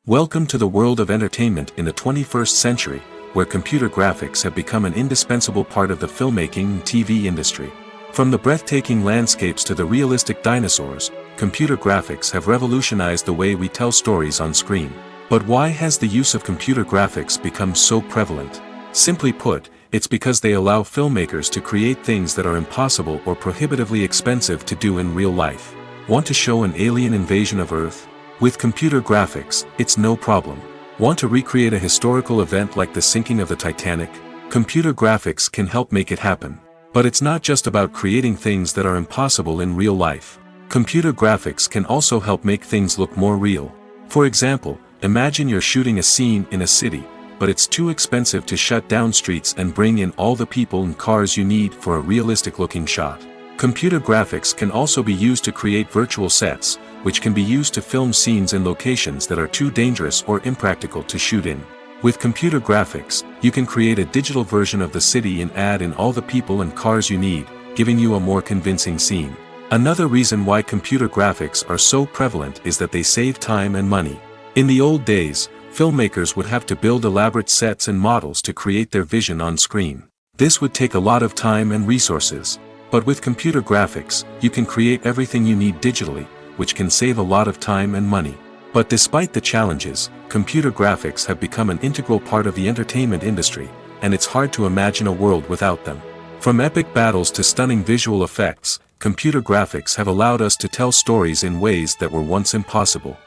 Welcome to the world of entertainment in the 21st century, where computer graphics have become an indispensable part of the filmmaking and TV industry. From the breathtaking landscapes to the realistic dinosaurs, computer graphics have revolutionized the way we tell stories on screen. But why has the use of computer graphics become so prevalent? Simply put, it's because they allow filmmakers to create things that are impossible or prohibitively expensive to do in real life. Want to show an alien invasion of Earth? With computer graphics, it's no problem. Want to recreate a historical event like the sinking of the Titanic? Computer graphics can help make it happen. But it's not just about creating things that are impossible in real life. Computer graphics can also help make things look more real. For example, imagine you're shooting a scene in a city, but it's too expensive to shut down streets and bring in all the people and cars you need for a realistic-looking shot. Computer graphics can also be used to create virtual sets, which can be used to film scenes in locations that are too dangerous or impractical to shoot in. With computer graphics, you can create a digital version of the city and add in all the people and cars you need, giving you a more convincing scene. Another reason why computer graphics are so prevalent is that they save time and money. In the old days, filmmakers would have to build elaborate sets and models to create their vision on screen. This would take a lot of time and resources. But with computer graphics, you can create everything you need digitally, which can save a lot of time and money. But despite the challenges, computer graphics have become an integral part of the entertainment industry, and it's hard to imagine a world without them. From epic battles to stunning visual effects, computer graphics have allowed us to tell stories in ways that were once impossible.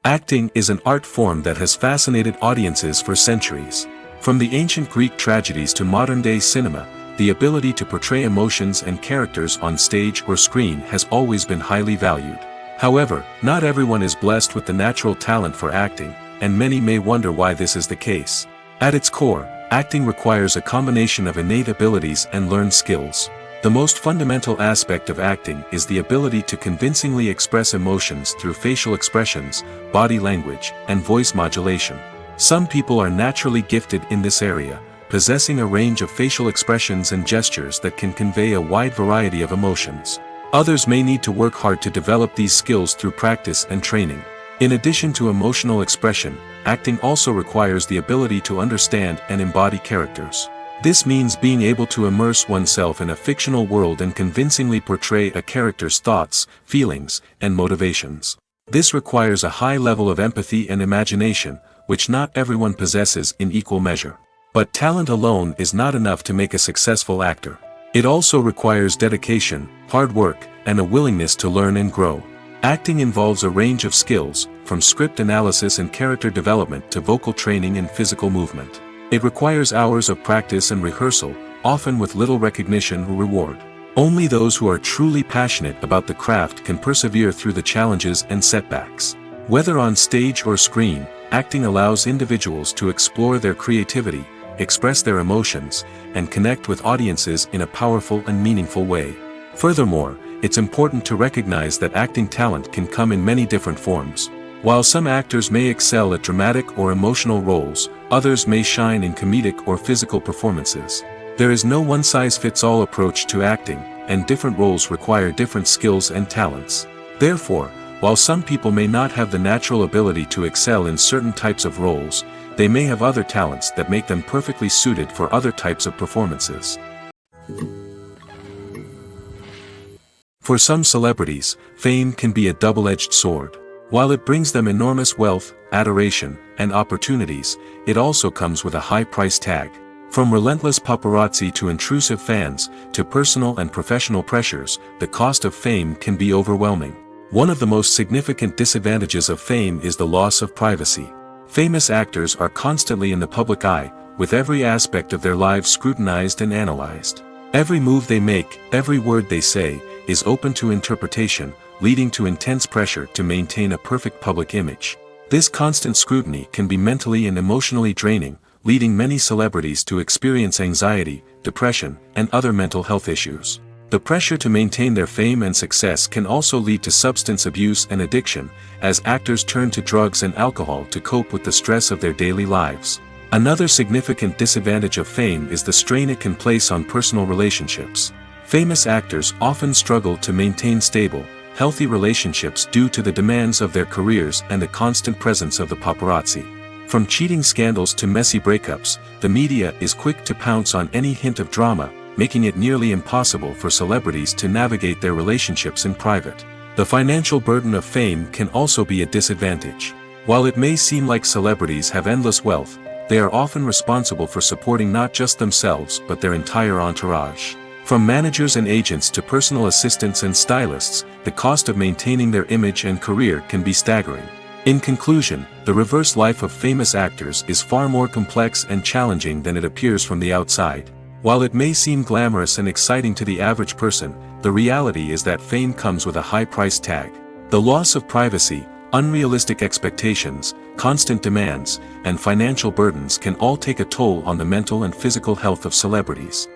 Acting is an art form that has fascinated audiences for centuries. From the ancient Greek tragedies to modern-day cinema, the ability to portray emotions and characters on stage or screen has always been highly valued. However, not everyone is blessed with the natural talent for acting, and many may wonder why this is the case. At its core, acting requires a combination of innate abilities and learned skills. The most fundamental aspect of acting is the ability to convincingly express emotions through facial expressions, body language, and voice modulation. Some people are naturally gifted in this area, possessing a range of facial expressions and gestures that can convey a wide variety of emotions. Others may need to work hard to develop these skills through practice and training. In addition to emotional expression, acting also requires the ability to understand and embody characters. This means being able to immerse oneself in a fictional world and convincingly portray a character's thoughts, feelings, and motivations. This requires a high level of empathy and imagination, which not everyone possesses in equal measure. But talent alone is not enough to make a successful actor. It also requires dedication, hard work, and a willingness to learn and grow. Acting involves a range of skills, from script analysis and character development to vocal training and physical movement. It requires hours of practice and rehearsal, often with little recognition or reward. Only those who are truly passionate about the craft can persevere through the challenges and setbacks. Whether on stage or screen, acting allows individuals to explore their creativity, express their emotions, and connect with audiences in a powerful and meaningful way. Furthermore, it's important to recognize that acting talent can come in many different forms. While some actors may excel at dramatic or emotional roles, others may shine in comedic or physical performances. There is no one-size-fits-all approach to acting, and different roles require different skills and talents. Therefore, while some people may not have the natural ability to excel in certain types of roles, they may have other talents that make them perfectly suited for other types of performances. For some celebrities, fame can be a double-edged sword. While it brings them enormous wealth, adoration, and opportunities, it also comes with a high price tag. From relentless paparazzi to intrusive fans, to personal and professional pressures, the cost of fame can be overwhelming. One of the most significant disadvantages of fame is the loss of privacy. Famous actors are constantly in the public eye, with every aspect of their lives scrutinized and analyzed. Every move they make, every word they say, is open to interpretation, leading to intense pressure to maintain a perfect public image. This constant scrutiny can be mentally and emotionally draining, leading many celebrities to experience anxiety, depression, and other mental health issues. The pressure to maintain their fame and success can also lead to substance abuse and addiction, as actors turn to drugs and alcohol to cope with the stress of their daily lives. Another significant disadvantage of fame is the strain it can place on personal relationships. Famous actors often struggle to maintain stable, healthy relationships due to the demands of their careers and the constant presence of the paparazzi. From cheating scandals to messy breakups, the media is quick to pounce on any hint of drama, making it nearly impossible for celebrities to navigate their relationships in private. The financial burden of fame can also be a disadvantage. While it may seem like celebrities have endless wealth, they are often responsible for supporting not just themselves but their entire entourage. From managers and agents to personal assistants and stylists, the cost of maintaining their image and career can be staggering. In conclusion, the reverse life of famous actors is far more complex and challenging than it appears from the outside. While it may seem glamorous and exciting to the average person, the reality is that fame comes with a high price tag. The loss of privacy, unrealistic expectations, constant demands, and financial burdens can all take a toll on the mental and physical health of celebrities.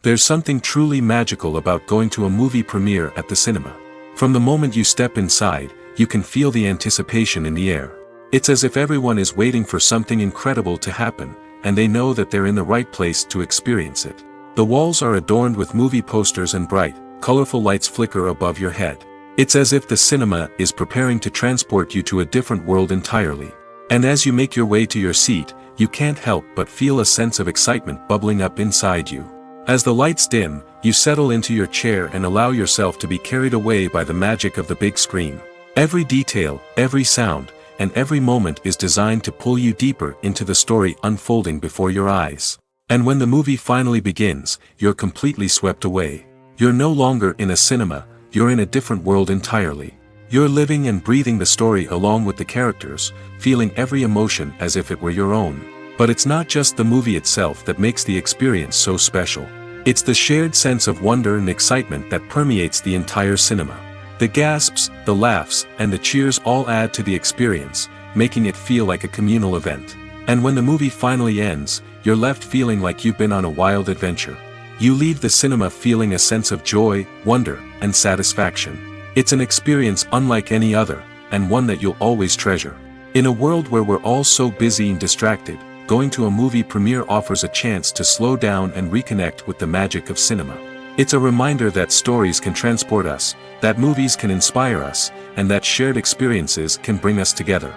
There's something truly magical about going to a movie premiere at the cinema. From the moment you step inside, you can feel the anticipation in the air. It's as if everyone is waiting for something incredible to happen, and they know that they're in the right place to experience it. The walls are adorned with movie posters and bright, colorful lights flicker above your head. It's as if the cinema is preparing to transport you to a different world entirely. And as you make your way to your seat, you can't help but feel a sense of excitement bubbling up inside you. As the lights dim, you settle into your chair and allow yourself to be carried away by the magic of the big screen. Every detail, every sound, and every moment is designed to pull you deeper into the story unfolding before your eyes. And when the movie finally begins, you're completely swept away. You're no longer in a cinema, you're in a different world entirely. You're living and breathing the story along with the characters, feeling every emotion as if it were your own. But it's not just the movie itself that makes the experience so special. It's the shared sense of wonder and excitement that permeates the entire cinema. The gasps, the laughs, and the cheers all add to the experience, making it feel like a communal event. And when the movie finally ends, you're left feeling like you've been on a wild adventure. You leave the cinema feeling a sense of joy, wonder, and satisfaction. It's an experience unlike any other, and one that you'll always treasure. In a world where we're all so busy and distracted, going to a movie premiere offers a chance to slow down and reconnect with the magic of cinema. It's a reminder that stories can transport us, that movies can inspire us, and that shared experiences can bring us together.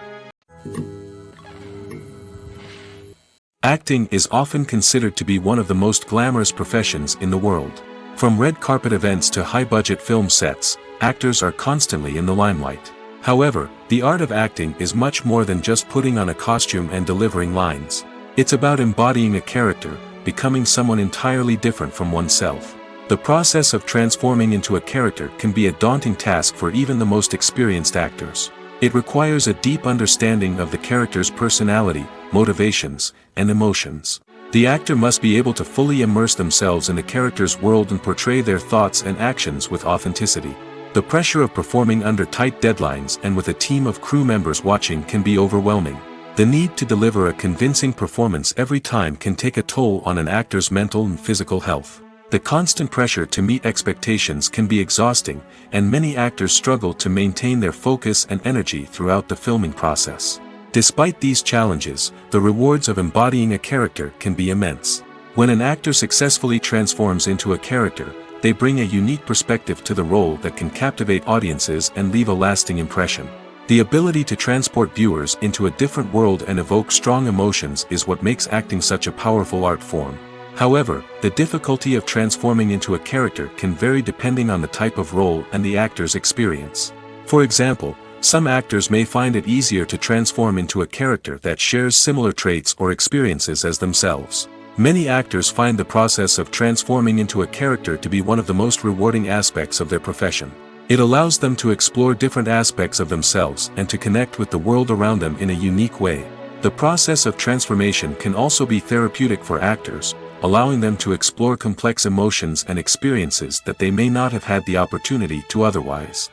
Acting is often considered to be one of the most glamorous professions in the world. From red carpet events to high-budget film sets, actors are constantly in the limelight. However, the art of acting is much more than just putting on a costume and delivering lines. It's about embodying a character, becoming someone entirely different from oneself. The process of transforming into a character can be a daunting task for even the most experienced actors. It requires a deep understanding of the character's personality, motivations, and emotions. The actor must be able to fully immerse themselves in the character's world and portray their thoughts and actions with authenticity. The pressure of performing under tight deadlines and with a team of crew members watching can be overwhelming. The need to deliver a convincing performance every time can take a toll on an actor's mental and physical health. The constant pressure to meet expectations can be exhausting, and many actors struggle to maintain their focus and energy throughout the filming process. Despite these challenges, the rewards of embodying a character can be immense. When an actor successfully transforms into a character, they bring a unique perspective to the role that can captivate audiences and leave a lasting impression. The ability to transport viewers into a different world and evoke strong emotions is what makes acting such a powerful art form. However, the difficulty of transforming into a character can vary depending on the type of role and the actor's experience. For example, some actors may find it easier to transform into a character that shares similar traits or experiences as themselves. Many actors find the process of transforming into a character to be one of the most rewarding aspects of their profession. It allows them to explore different aspects of themselves and to connect with the world around them in a unique way. The process of transformation can also be therapeutic for actors, allowing them to explore complex emotions and experiences that they may not have had the opportunity to otherwise.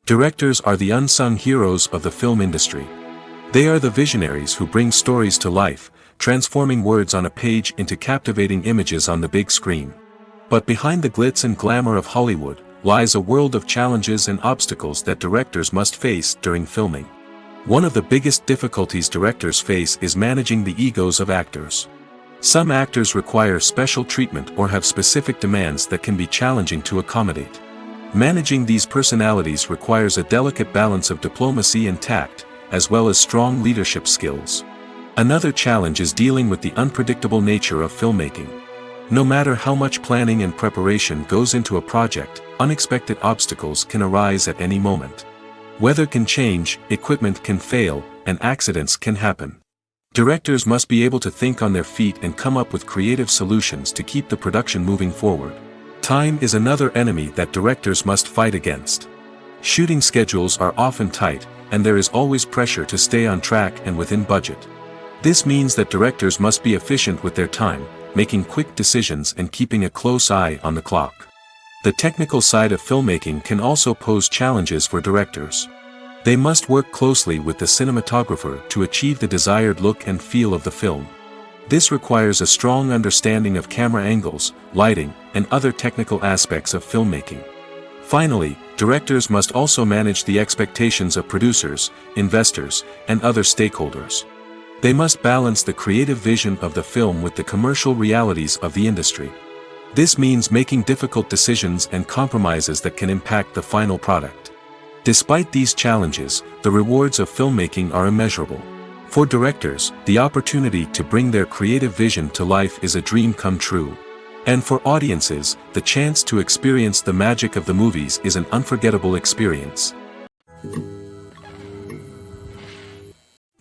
Directors are the unsung heroes of the film industry. They are the visionaries who bring stories to life, transforming words on a page into captivating images on the big screen. But behind the glitz and glamour of Hollywood, lies a world of challenges and obstacles that directors must face during filming. One of the biggest difficulties directors face is managing the egos of actors. Some actors require special treatment or have specific demands that can be challenging to accommodate. Managing these personalities requires a delicate balance of diplomacy and tact, as well as strong leadership skills. Another challenge is dealing with the unpredictable nature of filmmaking. No matter how much planning and preparation goes into a project, unexpected obstacles can arise at any moment. Weather can change, equipment can fail, and accidents can happen. Directors must be able to think on their feet and come up with creative solutions to keep the production moving forward. Time is another enemy that directors must fight against. Shooting schedules are often tight, and there is always pressure to stay on track and within budget. This means that directors must be efficient with their time, making quick decisions and keeping a close eye on the clock. The technical side of filmmaking can also pose challenges for directors. They must work closely with the cinematographer to achieve the desired look and feel of the film. This requires a strong understanding of camera angles, lighting, and other technical aspects of filmmaking. Finally, directors must also manage the expectations of producers, investors, and other stakeholders. They must balance the creative vision of the film with the commercial realities of the industry. This means making difficult decisions and compromises that can impact the final product. Despite these challenges, the rewards of filmmaking are immeasurable. For directors, the opportunity to bring their creative vision to life is a dream come true. And for audiences, the chance to experience the magic of the movies is an unforgettable experience.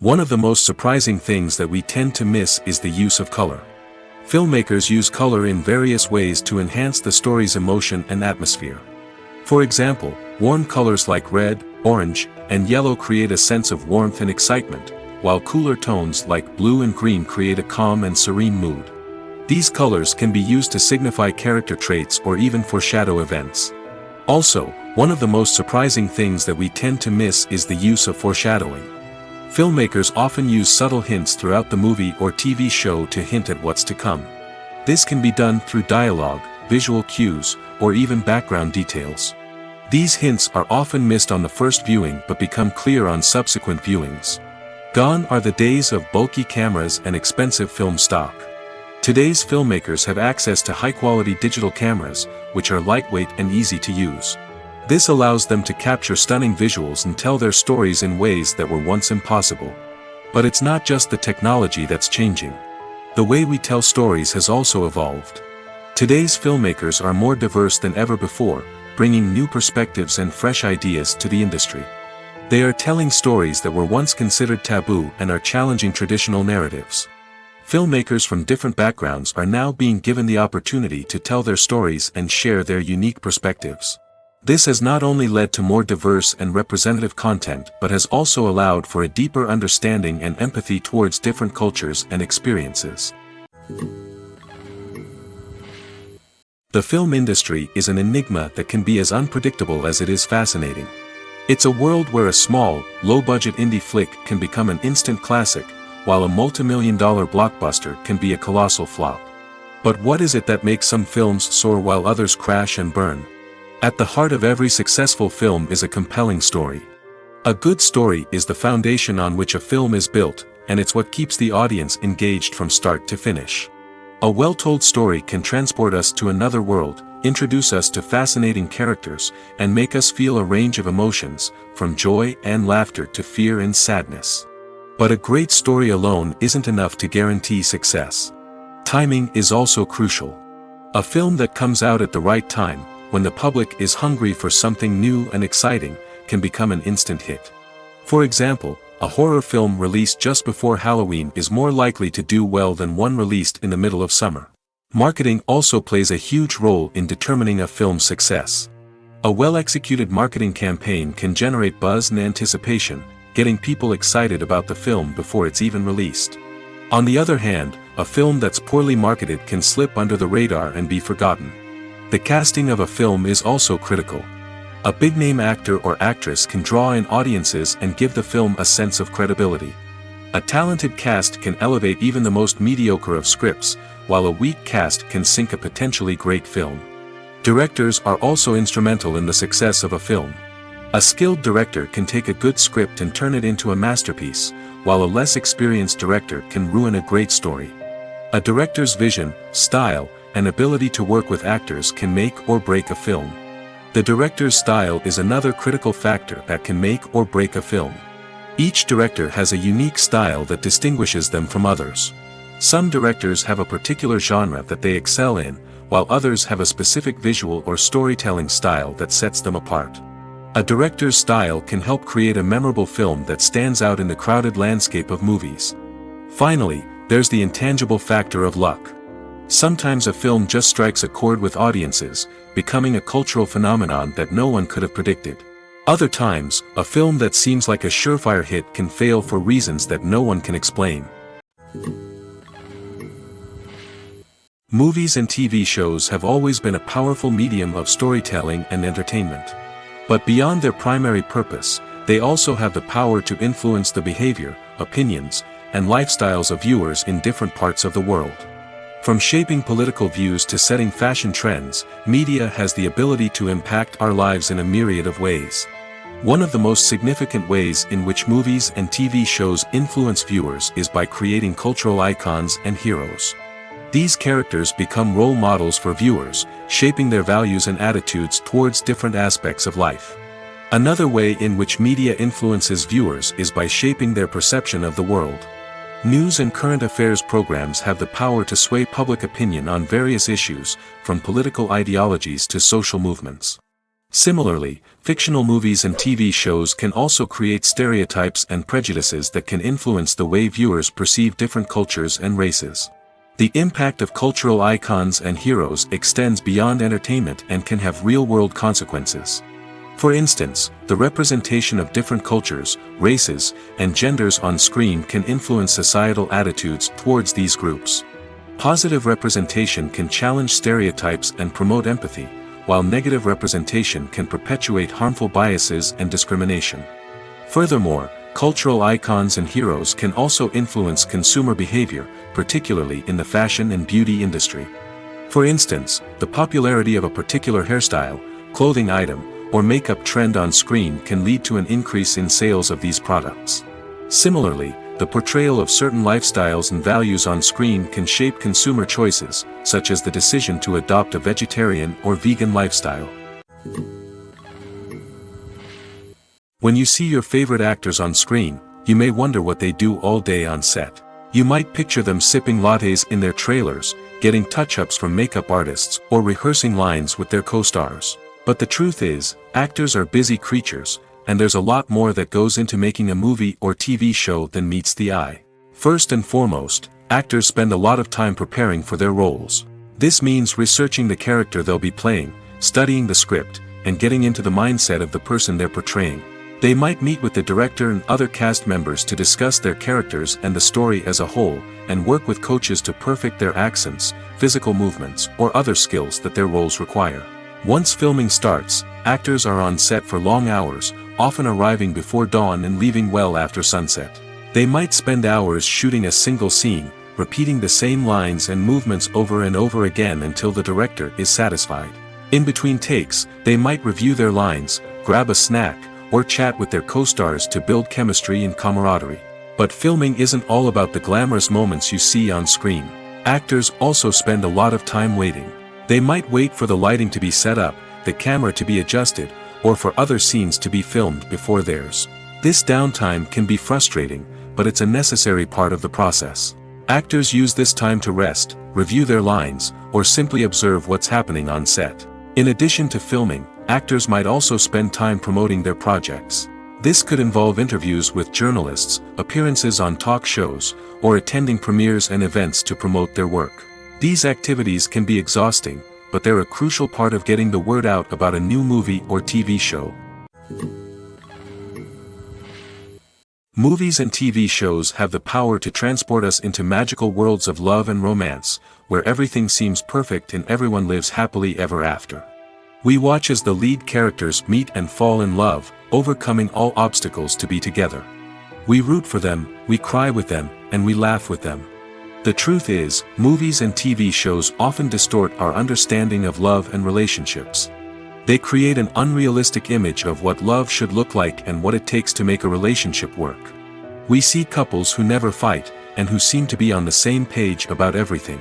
One of the most surprising things that we tend to miss is the use of color. Filmmakers use color in various ways to enhance the story's emotion and atmosphere. For example, warm colors like red, orange, and yellow create a sense of warmth and excitement, while cooler tones like blue and green create a calm and serene mood. These colors can be used to signify character traits or even foreshadow events. Also, one of the most surprising things that we tend to miss is the use of foreshadowing. Filmmakers often use subtle hints throughout the movie or TV show to hint at what's to come. This can be done through dialogue, visual cues, or even background details. These hints are often missed on the first viewing but become clear on subsequent viewings. Gone are the days of bulky cameras and expensive film stock. Today's filmmakers have access to high-quality digital cameras, which are lightweight and easy to use. This allows them to capture stunning visuals and tell their stories in ways that were once impossible. But it's not just the technology that's changing. The way we tell stories has also evolved. Today's filmmakers are more diverse than ever before, bringing new perspectives and fresh ideas to the industry. They are telling stories that were once considered taboo and are challenging traditional narratives. Filmmakers from different backgrounds are now being given the opportunity to tell their stories and share their unique perspectives. This has not only led to more diverse and representative content but has also allowed for a deeper understanding and empathy towards different cultures and experiences. The film industry is an enigma that can be as unpredictable as it is fascinating. It's a world where a small, low-budget indie flick can become an instant classic, while a multi-million-dollar blockbuster can be a colossal flop. But what is it that makes some films soar while others crash and burn? At the heart of every successful film is a compelling story. A good story is the foundation on which a film is built, and it's what keeps the audience engaged from start to finish. A well-told story can transport us to another world, introduce us to fascinating characters, and make us feel a range of emotions, from joy and laughter to fear and sadness. But a great story alone isn't enough to guarantee success. Timing is also crucial. A film that comes out at the right time, when the public is hungry for something new and exciting, can become an instant hit. For example, a horror film released just before Halloween is more likely to do well than one released in the middle of summer. Marketing also plays a huge role in determining a film's success. A well-executed marketing campaign can generate buzz and anticipation, getting people excited about the film before it's even released. On the other hand, a film that's poorly marketed can slip under the radar and be forgotten. The casting of a film is also critical. A big-name actor or actress can draw in audiences and give the film a sense of credibility. A talented cast can elevate even the most mediocre of scripts, while a weak cast can sink a potentially great film. Directors are also instrumental in the success of a film. A skilled director can take a good script and turn it into a masterpiece, while a less experienced director can ruin a great story. A director's vision, style, and ability to work with actors can make or break a film. The director's style is another critical factor that can make or break a film. Each director has a unique style that distinguishes them from others. Some directors have a particular genre that they excel in, while others have a specific visual or storytelling style that sets them apart. A director's style can help create a memorable film that stands out in the crowded landscape of movies. Finally, there's the intangible factor of luck. Sometimes a film just strikes a chord with audiences, becoming a cultural phenomenon that no one could have predicted. Other times, a film that seems like a surefire hit can fail for reasons that no one can explain. Movies and TV shows have always been a powerful medium of storytelling and entertainment. But beyond their primary purpose, they also have the power to influence the behavior, opinions, and lifestyles of viewers in different parts of the world. From shaping political views to setting fashion trends, media has the ability to impact our lives in a myriad of ways. One of the most significant ways in which movies and TV shows influence viewers is by creating cultural icons and heroes. These characters become role models for viewers, shaping their values and attitudes towards different aspects of life. Another way in which media influences viewers is by shaping their perception of the world. News and current affairs programs have the power to sway public opinion on various issues, from political ideologies to social movements. Similarly, fictional movies and TV shows can also create stereotypes and prejudices that can influence the way viewers perceive different cultures and races. The impact of cultural icons and heroes extends beyond entertainment and can have real-world consequences. For instance, the representation of different cultures, races, and genders on screen can influence societal attitudes towards these groups. Positive representation can challenge stereotypes and promote empathy, while negative representation can perpetuate harmful biases and discrimination. Furthermore, cultural icons and heroes can also influence consumer behavior, particularly in the fashion and beauty industry. For instance, the popularity of a particular hairstyle, clothing item, or makeup trend on screen can lead to an increase in sales of these products. Similarly, the portrayal of certain lifestyles and values on screen can shape consumer choices, such as the decision to adopt a vegetarian or vegan lifestyle. When you see your favorite actors on screen, you may wonder what they do all day on set. You might picture them sipping lattes in their trailers, getting touch-ups from makeup artists, or rehearsing lines with their co-stars. But the truth is, actors are busy creatures, and there's a lot more that goes into making a movie or TV show than meets the eye. First and foremost, actors spend a lot of time preparing for their roles. This means researching the character they'll be playing, studying the script, and getting into the mindset of the person they're portraying. They might meet with the director and other cast members to discuss their characters and the story as a whole, and work with coaches to perfect their accents, physical movements, or other skills that their roles require. Once filming starts, actors are on set for long hours, often arriving before dawn and leaving well after sunset. They might spend hours shooting a single scene, repeating the same lines and movements over and over again until the director is satisfied. In between takes, they might review their lines, grab a snack, or chat with their co-stars to build chemistry and camaraderie. But filming isn't all about the glamorous moments you see on screen. Actors also spend a lot of time waiting. They might wait for the lighting to be set up, the camera to be adjusted, or for other scenes to be filmed before theirs. This downtime can be frustrating, but it's a necessary part of the process. Actors use this time to rest, review their lines, or simply observe what's happening on set. In addition to filming, actors might also spend time promoting their projects. This could involve interviews with journalists, appearances on talk shows, or attending premieres and events to promote their work. These activities can be exhausting, but they're a crucial part of getting the word out about a new movie or TV show. Movies and TV shows have the power to transport us into magical worlds of love and romance, where everything seems perfect and everyone lives happily ever after. We watch as the lead characters meet and fall in love, overcoming all obstacles to be together. We root for them, we cry with them, and we laugh with them. The truth is, movies and TV shows often distort our understanding of love and relationships. They create an unrealistic image of what love should look like and what it takes to make a relationship work. We see couples who never fight, and who seem to be on the same page about everything.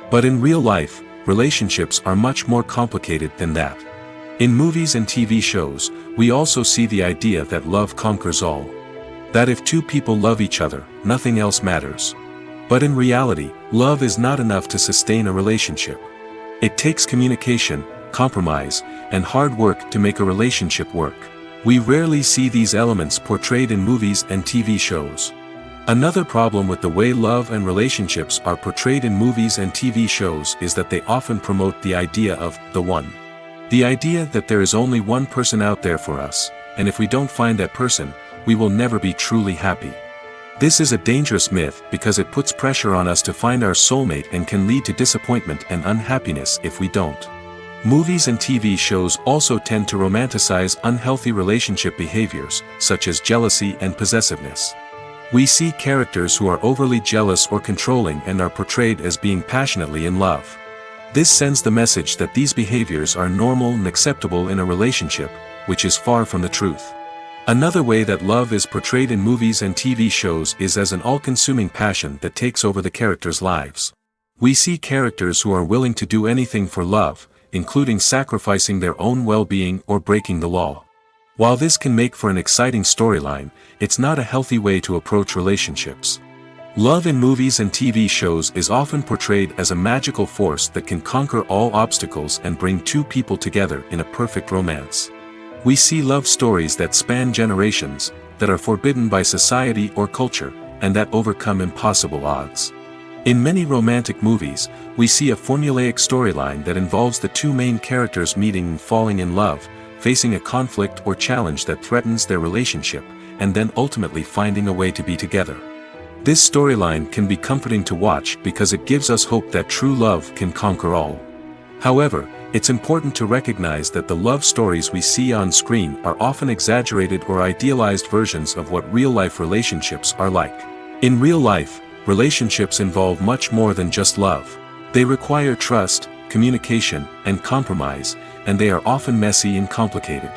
But in real life, relationships are much more complicated than that. In movies and TV shows, we also see the idea that love conquers all. That if two people love each other, nothing else matters. But in reality, love is not enough to sustain a relationship. It takes communication, compromise, and hard work to make a relationship work. We rarely see these elements portrayed in movies and TV shows. Another problem with the way love and relationships are portrayed in movies and TV shows is that they often promote the idea of the one. The idea that there is only one person out there for us, and if we don't find that person, we will never be truly happy. This is a dangerous myth because it puts pressure on us to find our soulmate and can lead to disappointment and unhappiness if we don't. Movies and TV shows also tend to romanticize unhealthy relationship behaviors, such as jealousy and possessiveness. We see characters who are overly jealous or controlling and are portrayed as being passionately in love. This sends the message that these behaviors are normal and acceptable in a relationship, which is far from the truth. Another way that love is portrayed in movies and TV shows is as an all-consuming passion that takes over the characters' lives. We see characters who are willing to do anything for love, including sacrificing their own well-being or breaking the law. While this can make for an exciting storyline, it's not a healthy way to approach relationships. Love in movies and TV shows is often portrayed as a magical force that can conquer all obstacles and bring two people together in a perfect romance. We see love stories that span generations, that are forbidden by society or culture, and that overcome impossible odds. In many romantic movies, we see a formulaic storyline that involves the two main characters meeting and falling in love, facing a conflict or challenge that threatens their relationship, and then ultimately finding a way to be together. This storyline can be comforting to watch because it gives us hope that true love can conquer all. However, it's important to recognize that the love stories we see on screen are often exaggerated or idealized versions of what real-life relationships are like. In real life, relationships involve much more than just love. They require trust, communication, and compromise, and they are often messy and complicated.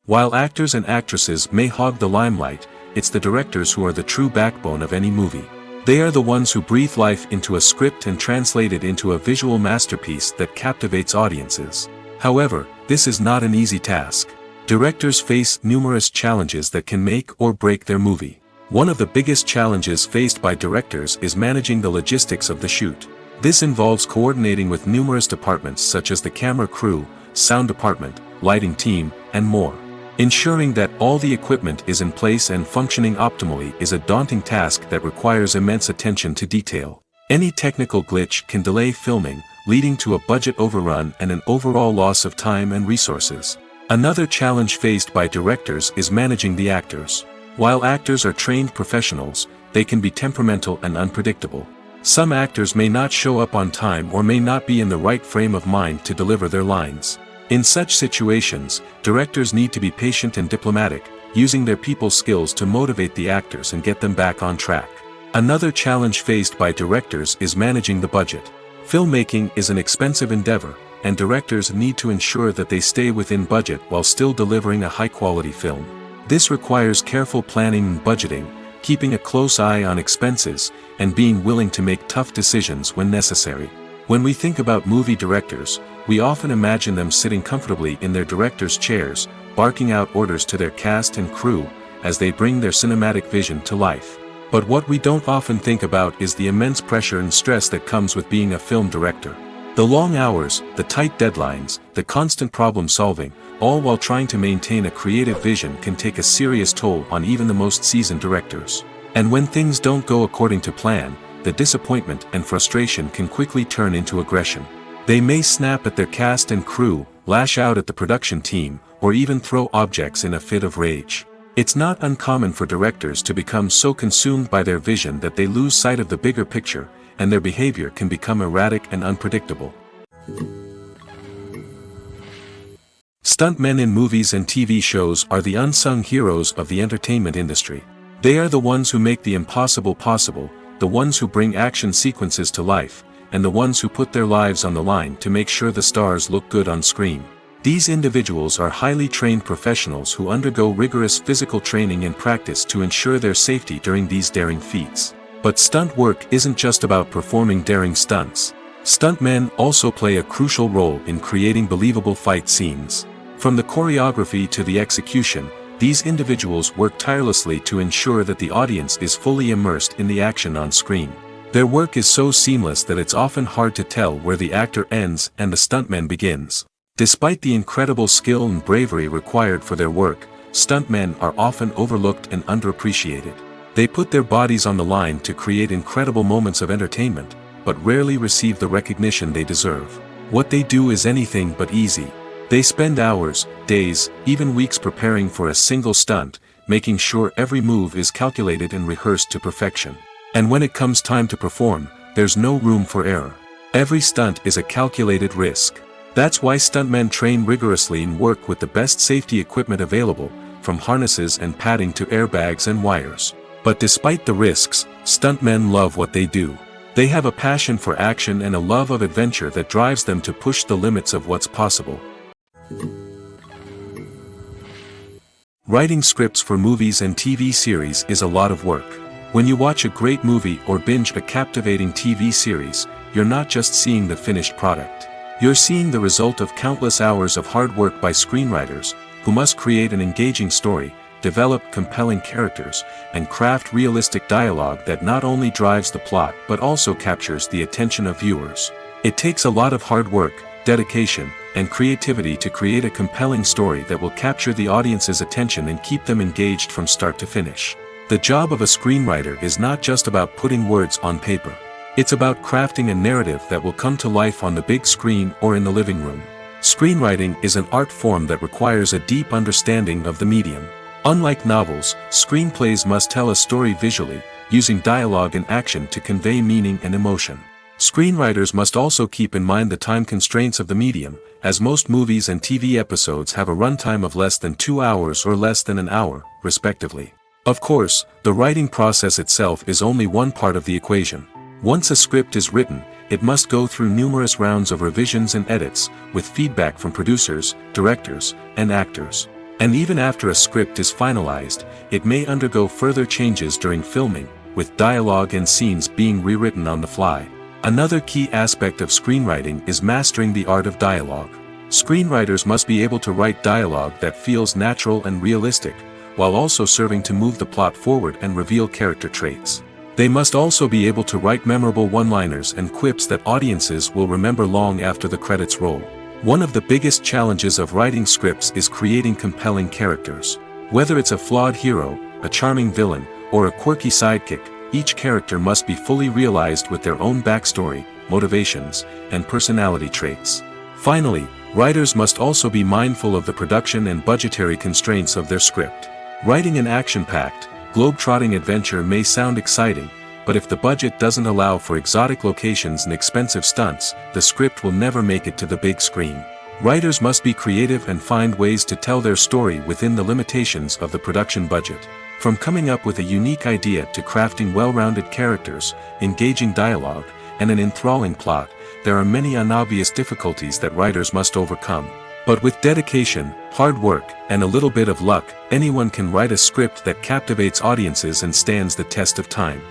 While actors and actresses may hog the limelight, it's the directors who are the true backbone of any movie. They are the ones who breathe life into a script and translate it into a visual masterpiece that captivates audiences. However, this is not an easy task. Directors face numerous challenges that can make or break their movie. One of the biggest challenges faced by directors is managing the logistics of the shoot. This involves coordinating with numerous departments such as the camera crew, sound department, lighting team, and more. Ensuring that all the equipment is in place and functioning optimally is a daunting task that requires immense attention to detail. Any technical glitch can delay filming, leading to a budget overrun and an overall loss of time and resources. Another challenge faced by directors is managing the actors. While actors are trained professionals, they can be temperamental and unpredictable. Some actors may not show up on time or may not be in the right frame of mind to deliver their lines. In such situations, directors need to be patient and diplomatic, using their people skills to motivate the actors and get them back on track. Another challenge faced by directors is managing the budget. Filmmaking is an expensive endeavor, and directors need to ensure that they stay within budget while still delivering a high-quality film. This requires careful planning and budgeting, keeping a close eye on expenses, and being willing to make tough decisions when necessary. When we think about movie directors, we often imagine them sitting comfortably in their director's chairs, barking out orders to their cast and crew, as they bring their cinematic vision to life. But what we don't often think about is the immense pressure and stress that comes with being a film director. The long hours, the tight deadlines, the constant problem solving, all while trying to maintain a creative vision can take a serious toll on even the most seasoned directors. And when things don't go according to plan, the disappointment and frustration can quickly turn into aggression. They may snap at their cast and crew, lash out at the production team, or even throw objects in a fit of rage. It's not uncommon for directors to become so consumed by their vision that they lose sight of the bigger picture, and their behavior can become erratic and unpredictable. Stuntmen in movies and TV shows are the unsung heroes of the entertainment industry. They are the ones who make the impossible possible, the ones who bring action sequences to life, and the ones who put their lives on the line to make sure the stars look good on screen. These individuals are highly trained professionals who undergo rigorous physical training and practice to ensure their safety during these daring feats. But stunt work isn't just about performing daring stunts. Stuntmen also play a crucial role in creating believable fight scenes. From the choreography to the execution, these individuals work tirelessly to ensure that the audience is fully immersed in the action on screen. Their work is so seamless that it's often hard to tell where the actor ends and the stuntman begins. Despite the incredible skill and bravery required for their work, stuntmen are often overlooked and underappreciated. They put their bodies on the line to create incredible moments of entertainment, but rarely receive the recognition they deserve. What they do is anything but easy. They spend hours, days, even weeks preparing for a single stunt, making sure every move is calculated and rehearsed to perfection. And when it comes time to perform, there's no room for error. Every stunt is a calculated risk. That's why stuntmen train rigorously and work with the best safety equipment available, from harnesses and padding to airbags and wires. But despite the risks, stuntmen love what they do. They have a passion for action and a love of adventure that drives them to push the limits of what's possible. Writing scripts for movies and TV series is a lot of work. When you watch a great movie or binge a captivating TV series, you're not just seeing the finished product. You're seeing the result of countless hours of hard work by screenwriters, who must create an engaging story, develop compelling characters, and craft realistic dialogue that not only drives the plot but also captures the attention of viewers. It takes a lot of hard work, dedication, and creativity to create a compelling story that will capture the audience's attention and keep them engaged from start to finish. The job of a screenwriter is not just about putting words on paper. It's about crafting a narrative that will come to life on the big screen or in the living room. Screenwriting is an art form that requires a deep understanding of the medium. Unlike novels, screenplays must tell a story visually, using dialogue and action to convey meaning and emotion. Screenwriters must also keep in mind the time constraints of the medium, as most movies and TV episodes have a runtime of less than 2 hours or less than an hour, respectively. Of course, the writing process itself is only one part of the equation. Once a script is written, it must go through numerous rounds of revisions and edits, with feedback from producers, directors, and actors. And even after a script is finalized, it may undergo further changes during filming, with dialogue and scenes being rewritten on the fly. Another key aspect of screenwriting is mastering the art of dialogue. Screenwriters must be able to write dialogue that feels natural and realistic, while also serving to move the plot forward and reveal character traits. They must also be able to write memorable one-liners and quips that audiences will remember long after the credits roll. One of the biggest challenges of writing scripts is creating compelling characters. Whether it's a flawed hero, a charming villain, or a quirky sidekick, each character must be fully realized with their own backstory, motivations, and personality traits. Finally, writers must also be mindful of the production and budgetary constraints of their script. Writing an action-packed, globe-trotting adventure may sound exciting, but if the budget doesn't allow for exotic locations and expensive stunts, the script will never make it to the big screen. Writers must be creative and find ways to tell their story within the limitations of the production budget. From coming up with a unique idea to crafting well-rounded characters, engaging dialogue, and an enthralling plot, there are many unobvious difficulties that writers must overcome. But with dedication, hard work, and a little bit of luck, anyone can write a script that captivates audiences and stands the test of time.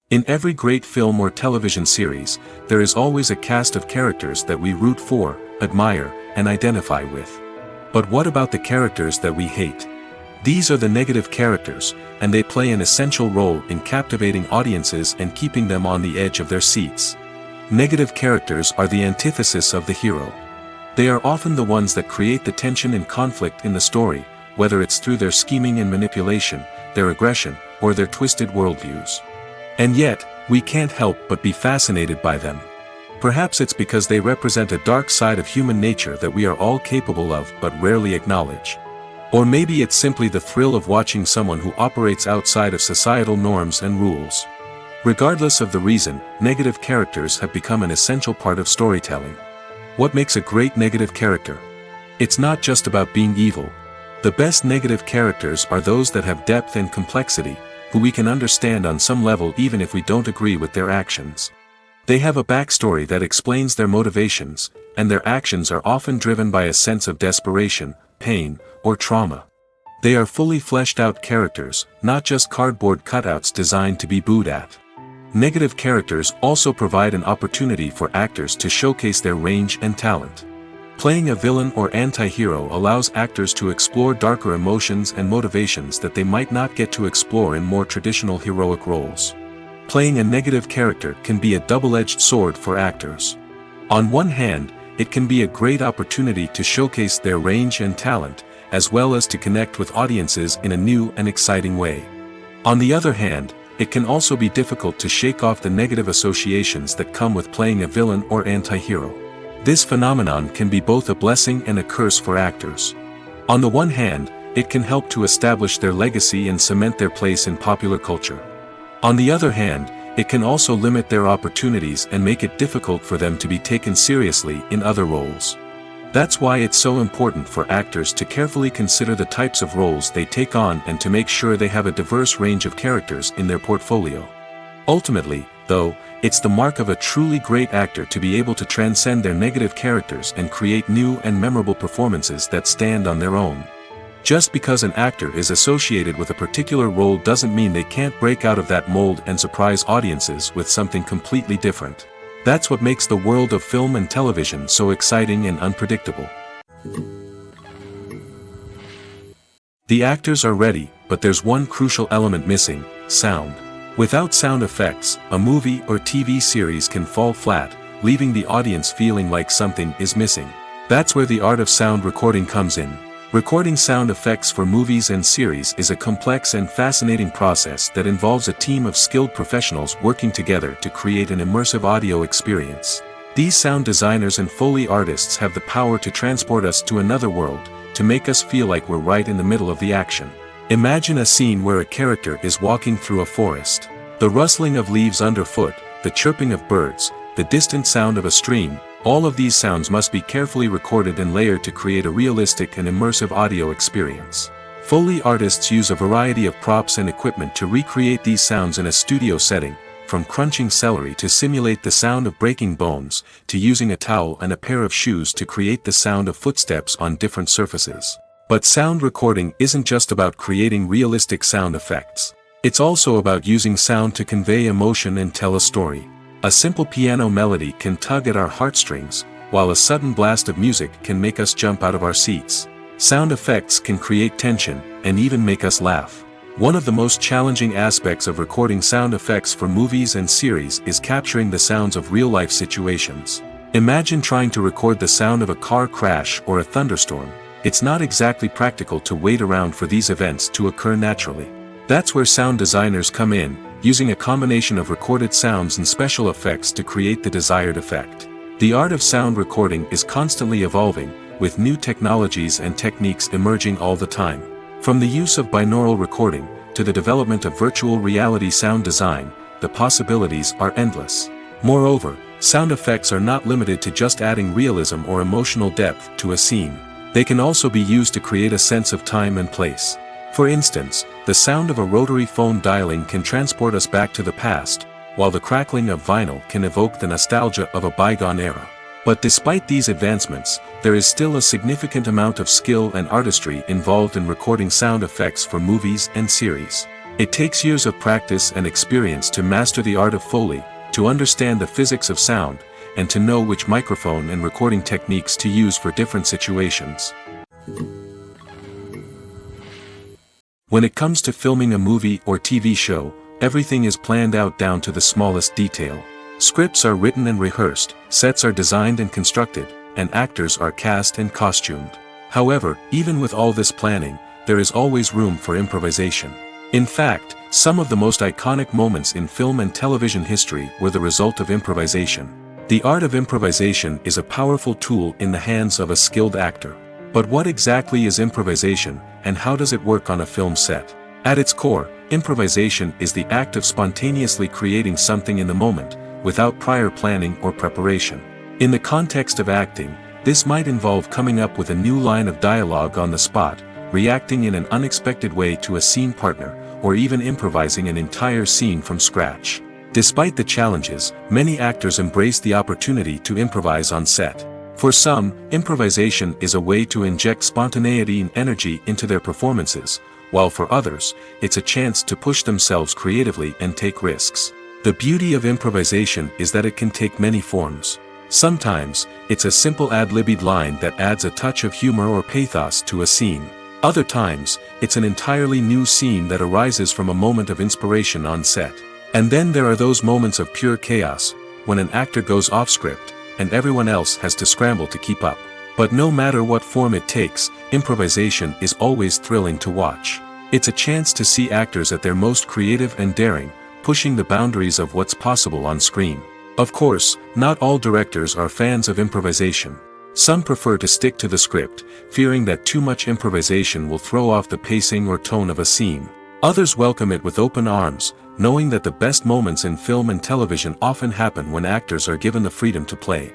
In every great film or television series, there is always a cast of characters that we root for, admire, and identify with. But what about the characters that we hate? These are the negative characters, and they play an essential role in captivating audiences and keeping them on the edge of their seats. Negative characters are the antithesis of the hero. They are often the ones that create the tension and conflict in the story, whether it's through their scheming and manipulation, their aggression, or their twisted worldviews. And yet, we can't help but be fascinated by them. Perhaps it's because they represent a dark side of human nature that we are all capable of but rarely acknowledge. Or maybe it's simply the thrill of watching someone who operates outside of societal norms and rules. Regardless of the reason, negative characters have become an essential part of storytelling. What makes a great negative character? It's not just about being evil. The best negative characters are those that have depth and complexity, who we can understand on some level even if we don't agree with their actions. They have a backstory that explains their motivations, and their actions are often driven by a sense of desperation, pain, or trauma. They are fully fleshed out characters, not just cardboard cutouts designed to be booed at. Negative characters also provide an opportunity for actors to showcase their range and talent. Playing a villain or anti-hero allows actors to explore darker emotions and motivations that they might not get to explore in more traditional heroic roles. Playing a negative character can be a double-edged sword for actors. On one hand, it can be a great opportunity to showcase their range and talent, as well as to connect with audiences in a new and exciting way. On the other hand, it can also be difficult to shake off the negative associations that come with playing a villain or anti-hero. This phenomenon can be both a blessing and a curse for actors. On the one hand, it can help to establish their legacy and cement their place in popular culture. On the other hand, it can also limit their opportunities and make it difficult for them to be taken seriously in other roles. That's why it's so important for actors to carefully consider the types of roles they take on and to make sure they have a diverse range of characters in their portfolio. Ultimately, though, it's the mark of a truly great actor to be able to transcend their negative characters and create new and memorable performances that stand on their own. Just because an actor is associated with a particular role doesn't mean they can't break out of that mold and surprise audiences with something completely different. That's what makes the world of film and television so exciting and unpredictable. The actors are ready, but there's one crucial element missing: sound. Without sound effects, a movie or TV series can fall flat, leaving the audience feeling like something is missing. That's where the art of sound recording comes in. Recording sound effects for movies and series is a complex and fascinating process that involves a team of skilled professionals working together to create an immersive audio experience. These sound designers and Foley artists have the power to transport us to another world, to make us feel like we're right in the middle of the action. Imagine a scene where a character is walking through a forest. The rustling of leaves underfoot, the chirping of birds, the distant sound of a stream, all of these sounds must be carefully recorded and layered to create a realistic and immersive audio experience. Foley artists use a variety of props and equipment to recreate these sounds in a studio setting, from crunching celery to simulate the sound of breaking bones, to using a towel and a pair of shoes to create the sound of footsteps on different surfaces. But sound recording isn't just about creating realistic sound effects. It's also about using sound to convey emotion and tell a story. A simple piano melody can tug at our heartstrings, while a sudden blast of music can make us jump out of our seats. Sound effects can create tension, and even make us laugh. One of the most challenging aspects of recording sound effects for movies and series is capturing the sounds of real-life situations. Imagine trying to record the sound of a car crash or a thunderstorm. It's not exactly practical to wait around for these events to occur naturally. That's where sound designers come in, using a combination of recorded sounds and special effects to create the desired effect. The art of sound recording is constantly evolving, with new technologies and techniques emerging all the time. From the use of binaural recording, to the development of virtual reality sound design, the possibilities are endless. Moreover, sound effects are not limited to just adding realism or emotional depth to a scene. They can also be used to create a sense of time and place. For instance, the sound of a rotary phone dialing can transport us back to the past, while the crackling of vinyl can evoke the nostalgia of a bygone era. But despite these advancements, there is still a significant amount of skill and artistry involved in recording sound effects for movies and series. It takes years of practice and experience to master the art of Foley, to understand the physics of sound, and to know which microphone and recording techniques to use for different situations. When it comes to filming a movie or TV show, everything is planned out down to the smallest detail. Scripts are written and rehearsed, sets are designed and constructed, and actors are cast and costumed. However, even with all this planning, there is always room for improvisation. In fact, some of the most iconic moments in film and television history were the result of improvisation. The art of improvisation is a powerful tool in the hands of a skilled actor. But what exactly is improvisation, and how does it work on a film set? At its core, improvisation is the act of spontaneously creating something in the moment, without prior planning or preparation. In the context of acting, this might involve coming up with a new line of dialogue on the spot, reacting in an unexpected way to a scene partner, or even improvising an entire scene from scratch. Despite the challenges, many actors embrace the opportunity to improvise on set. For some, improvisation is a way to inject spontaneity and energy into their performances, while for others, it's a chance to push themselves creatively and take risks. The beauty of improvisation is that it can take many forms. Sometimes, it's a simple ad-libbed line that adds a touch of humor or pathos to a scene. Other times, it's an entirely new scene that arises from a moment of inspiration on set. And then there are those moments of pure chaos, when an actor goes off script, and everyone else has to scramble to keep up. But no matter what form it takes, improvisation is always thrilling to watch. It's a chance to see actors at their most creative and daring, pushing the boundaries of what's possible on screen. Of course, not all directors are fans of improvisation. Some prefer to stick to the script, fearing that too much improvisation will throw off the pacing or tone of a scene. Others welcome it with open arms, knowing that the best moments in film and television often happen when actors are given the freedom to play.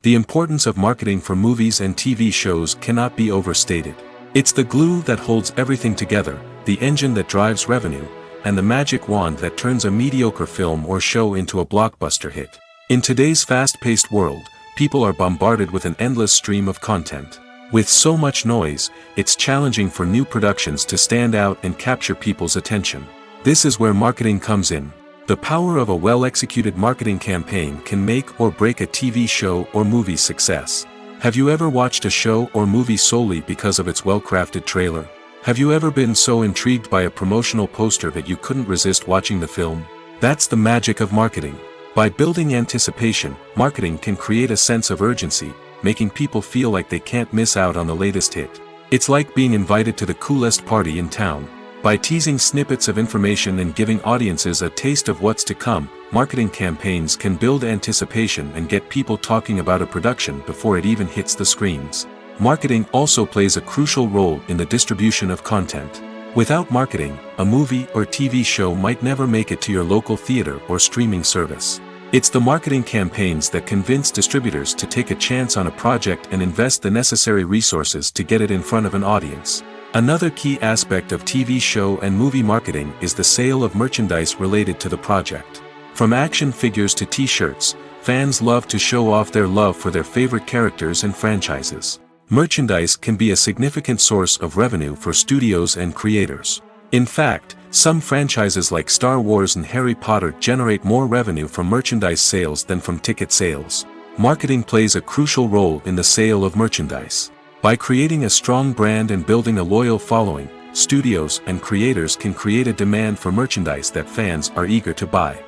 The importance of marketing for movies and TV shows cannot be overstated. It's the glue that holds everything together, the engine that drives revenue, and the magic wand that turns a mediocre film or show into a blockbuster hit. In today's fast-paced world, people are bombarded with an endless stream of content. With so much noise, it's challenging for new productions to stand out and capture people's attention. This is where marketing comes in. The power of a well-executed marketing campaign can make or break a TV show or movie's success. Have you ever watched a show or movie solely because of its well-crafted trailer? Have you ever been so intrigued by a promotional poster that you couldn't resist watching the film? That's the magic of marketing. By building anticipation, marketing can create a sense of urgency, making people feel like they can't miss out on the latest hit. It's like being invited to the coolest party in town. By teasing snippets of information and giving audiences a taste of what's to come, marketing campaigns can build anticipation and get people talking about a production before it even hits the screens. Marketing also plays a crucial role in the distribution of content. Without marketing, a movie or TV show might never make it to your local theater or streaming service. It's the marketing campaigns that convince distributors to take a chance on a project and invest the necessary resources to get it in front of an audience. Another key aspect of TV show and movie marketing is the sale of merchandise related to the project. From action figures to t-shirts, fans love to show off their love for their favorite characters and franchises. Merchandise can be a significant source of revenue for studios and creators. In fact, some franchises like Star Wars and Harry Potter generate more revenue from merchandise sales than from ticket sales. Marketing plays a crucial role in the sale of merchandise. By creating a strong brand and building a loyal following, studios and creators can create a demand for merchandise that fans are eager to buy.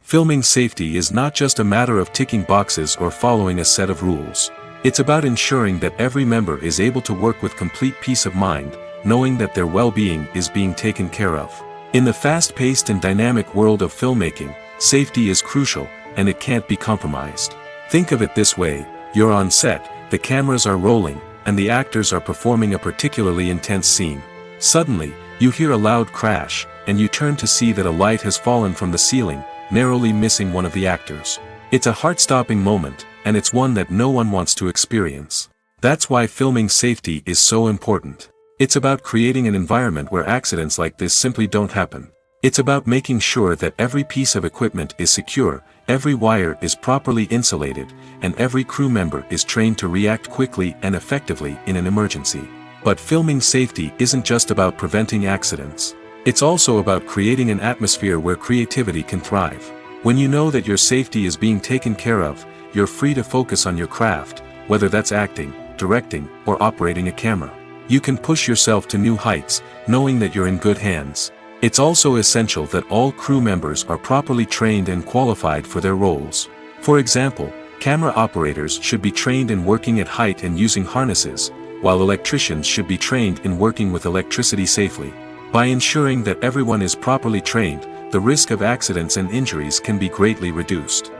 Filming safety is not just a matter of ticking boxes or following a set of rules. It's about ensuring that every member is able to work with complete peace of mind, knowing that their well-being is being taken care of. In the fast-paced and dynamic world of filmmaking, safety is crucial, and it can't be compromised. Think of it this way: you're on set, the cameras are rolling, and the actors are performing a particularly intense scene. Suddenly, you hear a loud crash, and you turn to see that a light has fallen from the ceiling, narrowly missing one of the actors. It's a heart-stopping moment, and it's one that no one wants to experience. That's why filming safety is so important. It's about creating an environment where accidents like this simply don't happen. It's about making sure that every piece of equipment is secure, every wire is properly insulated, and every crew member is trained to react quickly and effectively in an emergency. But filming safety isn't just about preventing accidents. It's also about creating an atmosphere where creativity can thrive. When you know that your safety is being taken care of, you're free to focus on your craft, whether that's acting, directing, or operating a camera. You can push yourself to new heights, knowing that you're in good hands. It's also essential that all crew members are properly trained and qualified for their roles. For example, camera operators should be trained in working at height and using harnesses, while electricians should be trained in working with electricity safely. By ensuring that everyone is properly trained, the risk of accidents and injuries can be greatly reduced.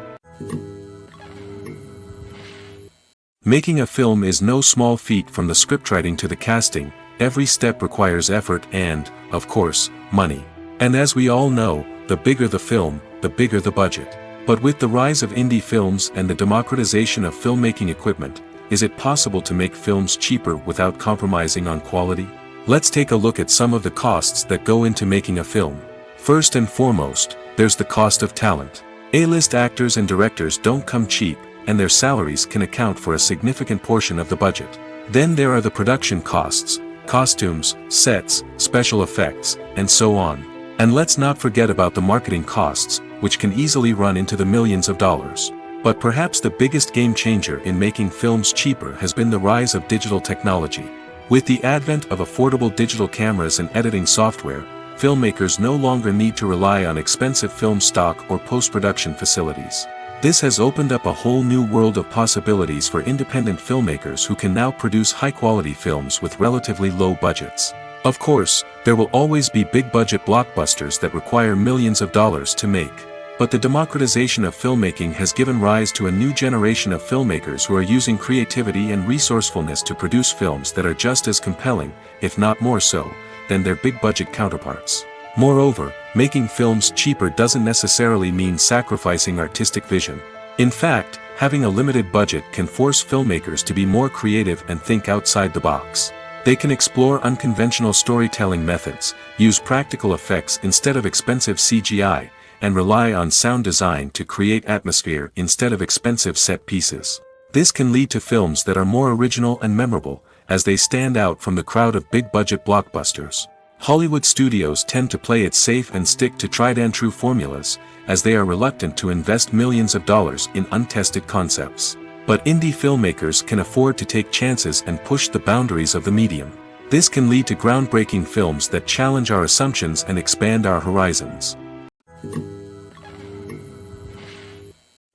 Making a film is no small feat. From the scriptwriting to the casting, every step requires effort and, of course, money. And as we all know, the bigger the film, the bigger the budget. But with the rise of indie films and the democratization of filmmaking equipment, is it possible to make films cheaper without compromising on quality? Let's take a look at some of the costs that go into making a film. First and foremost, there's the cost of talent. A-list actors and directors don't come cheap, and their salaries can account for a significant portion of the budget. Then there are the production costs, costumes, sets, special effects, and so on. And let's not forget about the marketing costs, which can easily run into the millions of dollars. But perhaps the biggest game changer in making films cheaper has been the rise of digital technology. With the advent of affordable digital cameras and editing software, filmmakers no longer need to rely on expensive film stock or post-production facilities. This has opened up a whole new world of possibilities for independent filmmakers who can now produce high-quality films with relatively low budgets. Of course, there will always be big-budget blockbusters that require millions of dollars to make. But the democratization of filmmaking has given rise to a new generation of filmmakers who are using creativity and resourcefulness to produce films that are just as compelling, if not more so, than their big-budget counterparts. Moreover, making films cheaper doesn't necessarily mean sacrificing artistic vision. In fact, having a limited budget can force filmmakers to be more creative and think outside the box. They can explore unconventional storytelling methods, use practical effects instead of expensive CGI, and rely on sound design to create atmosphere instead of expensive set pieces. This can lead to films that are more original and memorable, as they stand out from the crowd of big-budget blockbusters. Hollywood studios tend to play it safe and stick to tried-and-true formulas, as they are reluctant to invest millions of dollars in untested concepts. But indie filmmakers can afford to take chances and push the boundaries of the medium. This can lead to groundbreaking films that challenge our assumptions and expand our horizons.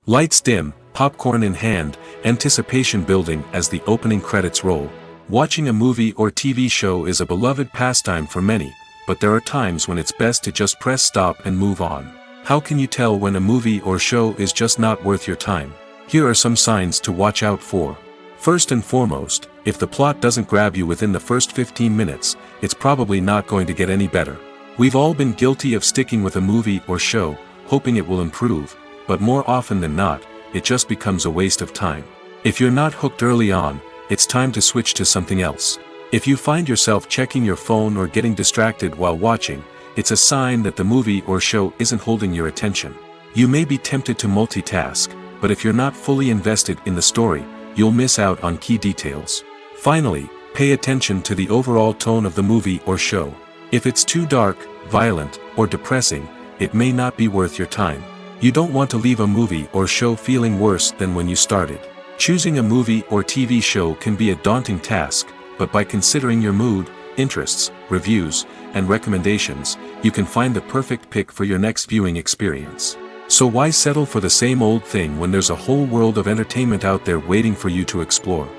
Lights dim, popcorn in hand, anticipation building as the opening credits roll. Watching a movie or TV show is a beloved pastime for many, but there are times when it's best to just press stop and move on. How can you tell when a movie or show is just not worth your time? Here are some signs to watch out for. First and foremost, if the plot doesn't grab you within the first 15 minutes, it's probably not going to get any better. We've all been guilty of sticking with a movie or show, hoping it will improve, but more often than not, it just becomes a waste of time. If you're not hooked early on, it's time to switch to something else. If you find yourself checking your phone or getting distracted while watching, it's a sign that the movie or show isn't holding your attention. You may be tempted to multitask, but if you're not fully invested in the story, you'll miss out on key details. Finally, pay attention to the overall tone of the movie or show. If it's too dark, violent, or depressing, it may not be worth your time. You don't want to leave a movie or show feeling worse than when you started. Choosing a movie or TV show can be a daunting task, but by considering your mood, interests, reviews, and recommendations, you can find the perfect pick for your next viewing experience. So why settle for the same old thing when there's a whole world of entertainment out there waiting for you to explore?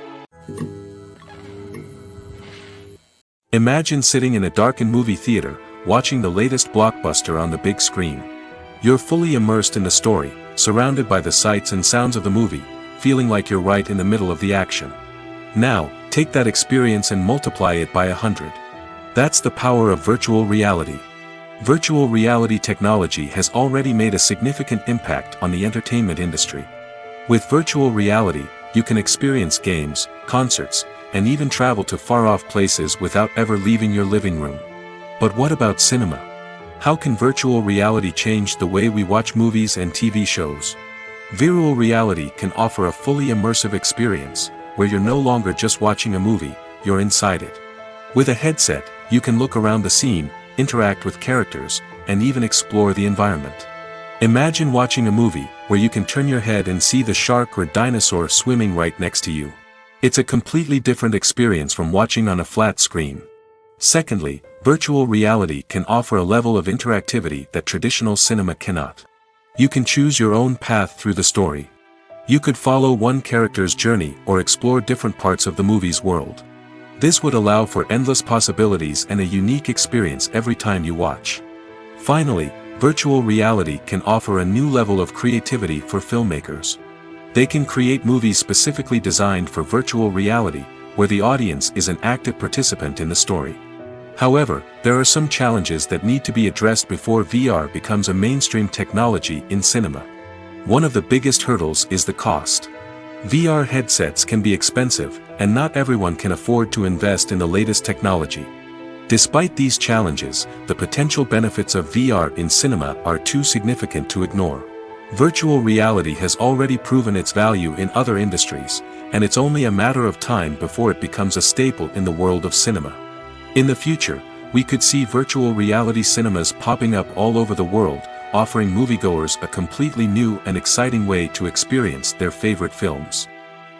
Imagine sitting in a darkened movie theater, watching the latest blockbuster on the big screen. You're fully immersed in the story, surrounded by the sights and sounds of the movie, feeling like you're right in the middle of the action. Now, take that experience and multiply it by 100. That's the power of virtual reality. Virtual reality technology has already made a significant impact on the entertainment industry. With virtual reality, you can experience games, concerts, and even travel to far-off places without ever leaving your living room. But what about cinema? How can virtual reality change the way we watch movies and TV shows? Virtual reality can offer a fully immersive experience, where you're no longer just watching a movie, you're inside it. With a headset, you can look around the scene, interact with characters, and even explore the environment. Imagine watching a movie where you can turn your head and see the shark or dinosaur swimming right next to you. It's a completely different experience from watching on a flat screen. Secondly, virtual reality can offer a level of interactivity that traditional cinema cannot. You can choose your own path through the story. You could follow one character's journey or explore different parts of the movie's world. This would allow for endless possibilities and a unique experience every time you watch. Finally, virtual reality can offer a new level of creativity for filmmakers. They can create movies specifically designed for virtual reality, where the audience is an active participant in the story. However, there are some challenges that need to be addressed before VR becomes a mainstream technology in cinema. One of the biggest hurdles is the cost. VR headsets can be expensive, and not everyone can afford to invest in the latest technology. Despite these challenges, the potential benefits of VR in cinema are too significant to ignore. Virtual reality has already proven its value in other industries, and it's only a matter of time before it becomes a staple in the world of cinema. In the future, we could see virtual reality cinemas popping up all over the world, offering moviegoers a completely new and exciting way to experience their favorite films.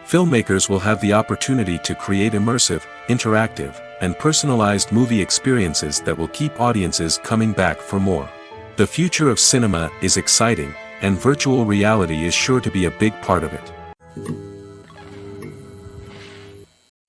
Filmmakers will have the opportunity to create immersive, interactive, and personalized movie experiences that will keep audiences coming back for more. The future of cinema is exciting, and virtual reality is sure to be a big part of it.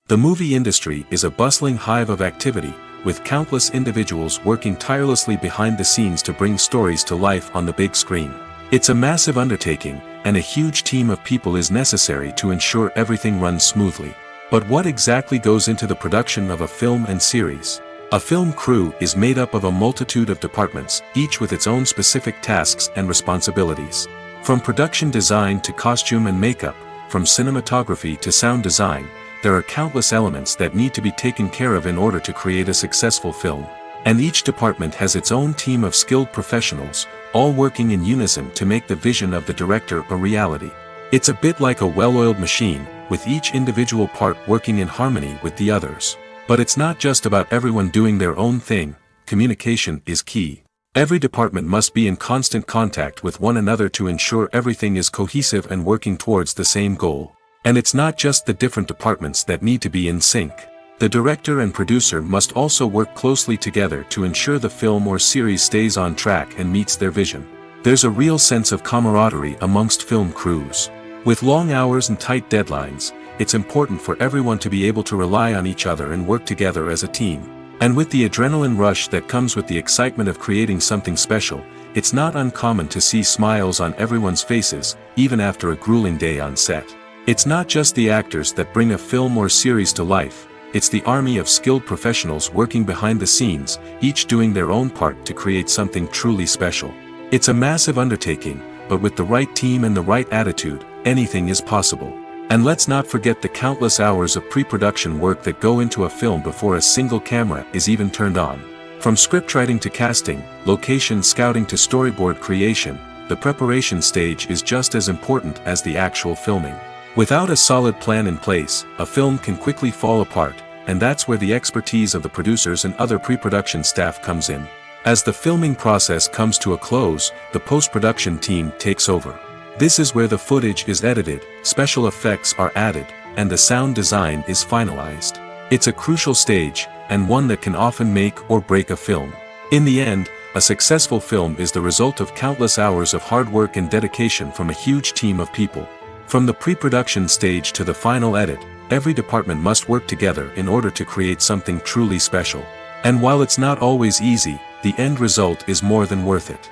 The movie industry is a bustling hive of activity, with countless individuals working tirelessly behind the scenes to bring stories to life on the big screen. It's a massive undertaking, and a huge team of people is necessary to ensure everything runs smoothly. But what exactly goes into the production of a film and series? A film crew is made up of a multitude of departments, each with its own specific tasks and responsibilities. From production design to costume and makeup, from cinematography to sound design, there are countless elements that need to be taken care of in order to create a successful film. And each department has its own team of skilled professionals, all working in unison to make the vision of the director a reality. It's a bit like a well-oiled machine, with each individual part working in harmony with the others. But it's not just about everyone doing their own thing. Communication is key. Every department must be in constant contact with one another to ensure everything is cohesive and working towards the same goal. And it's not just the different departments that need to be in sync. The director and producer must also work closely together to ensure the film or series stays on track and meets their vision. There's a real sense of camaraderie amongst film crews. With long hours and tight deadlines, it's important for everyone to be able to rely on each other and work together as a team. And with the adrenaline rush that comes with the excitement of creating something special, it's not uncommon to see smiles on everyone's faces, even after a grueling day on set. It's not just the actors that bring a film or series to life, it's the army of skilled professionals working behind the scenes, each doing their own part to create something truly special. It's a massive undertaking, but with the right team and the right attitude, anything is possible. And let's not forget the countless hours of pre-production work that go into a film before a single camera is even turned on. From scriptwriting to casting, location scouting to storyboard creation, the preparation stage is just as important as the actual filming. Without a solid plan in place, a film can quickly fall apart, and that's where the expertise of the producers and other pre-production staff comes in. As the filming process comes to a close, the post-production team takes over. This is where the footage is edited, special effects are added, and the sound design is finalized. It's a crucial stage, and one that can often make or break a film. In the end, a successful film is the result of countless hours of hard work and dedication from a huge team of people. From the pre-production stage to the final edit, every department must work together in order to create something truly special. And while it's not always easy, the end result is more than worth it.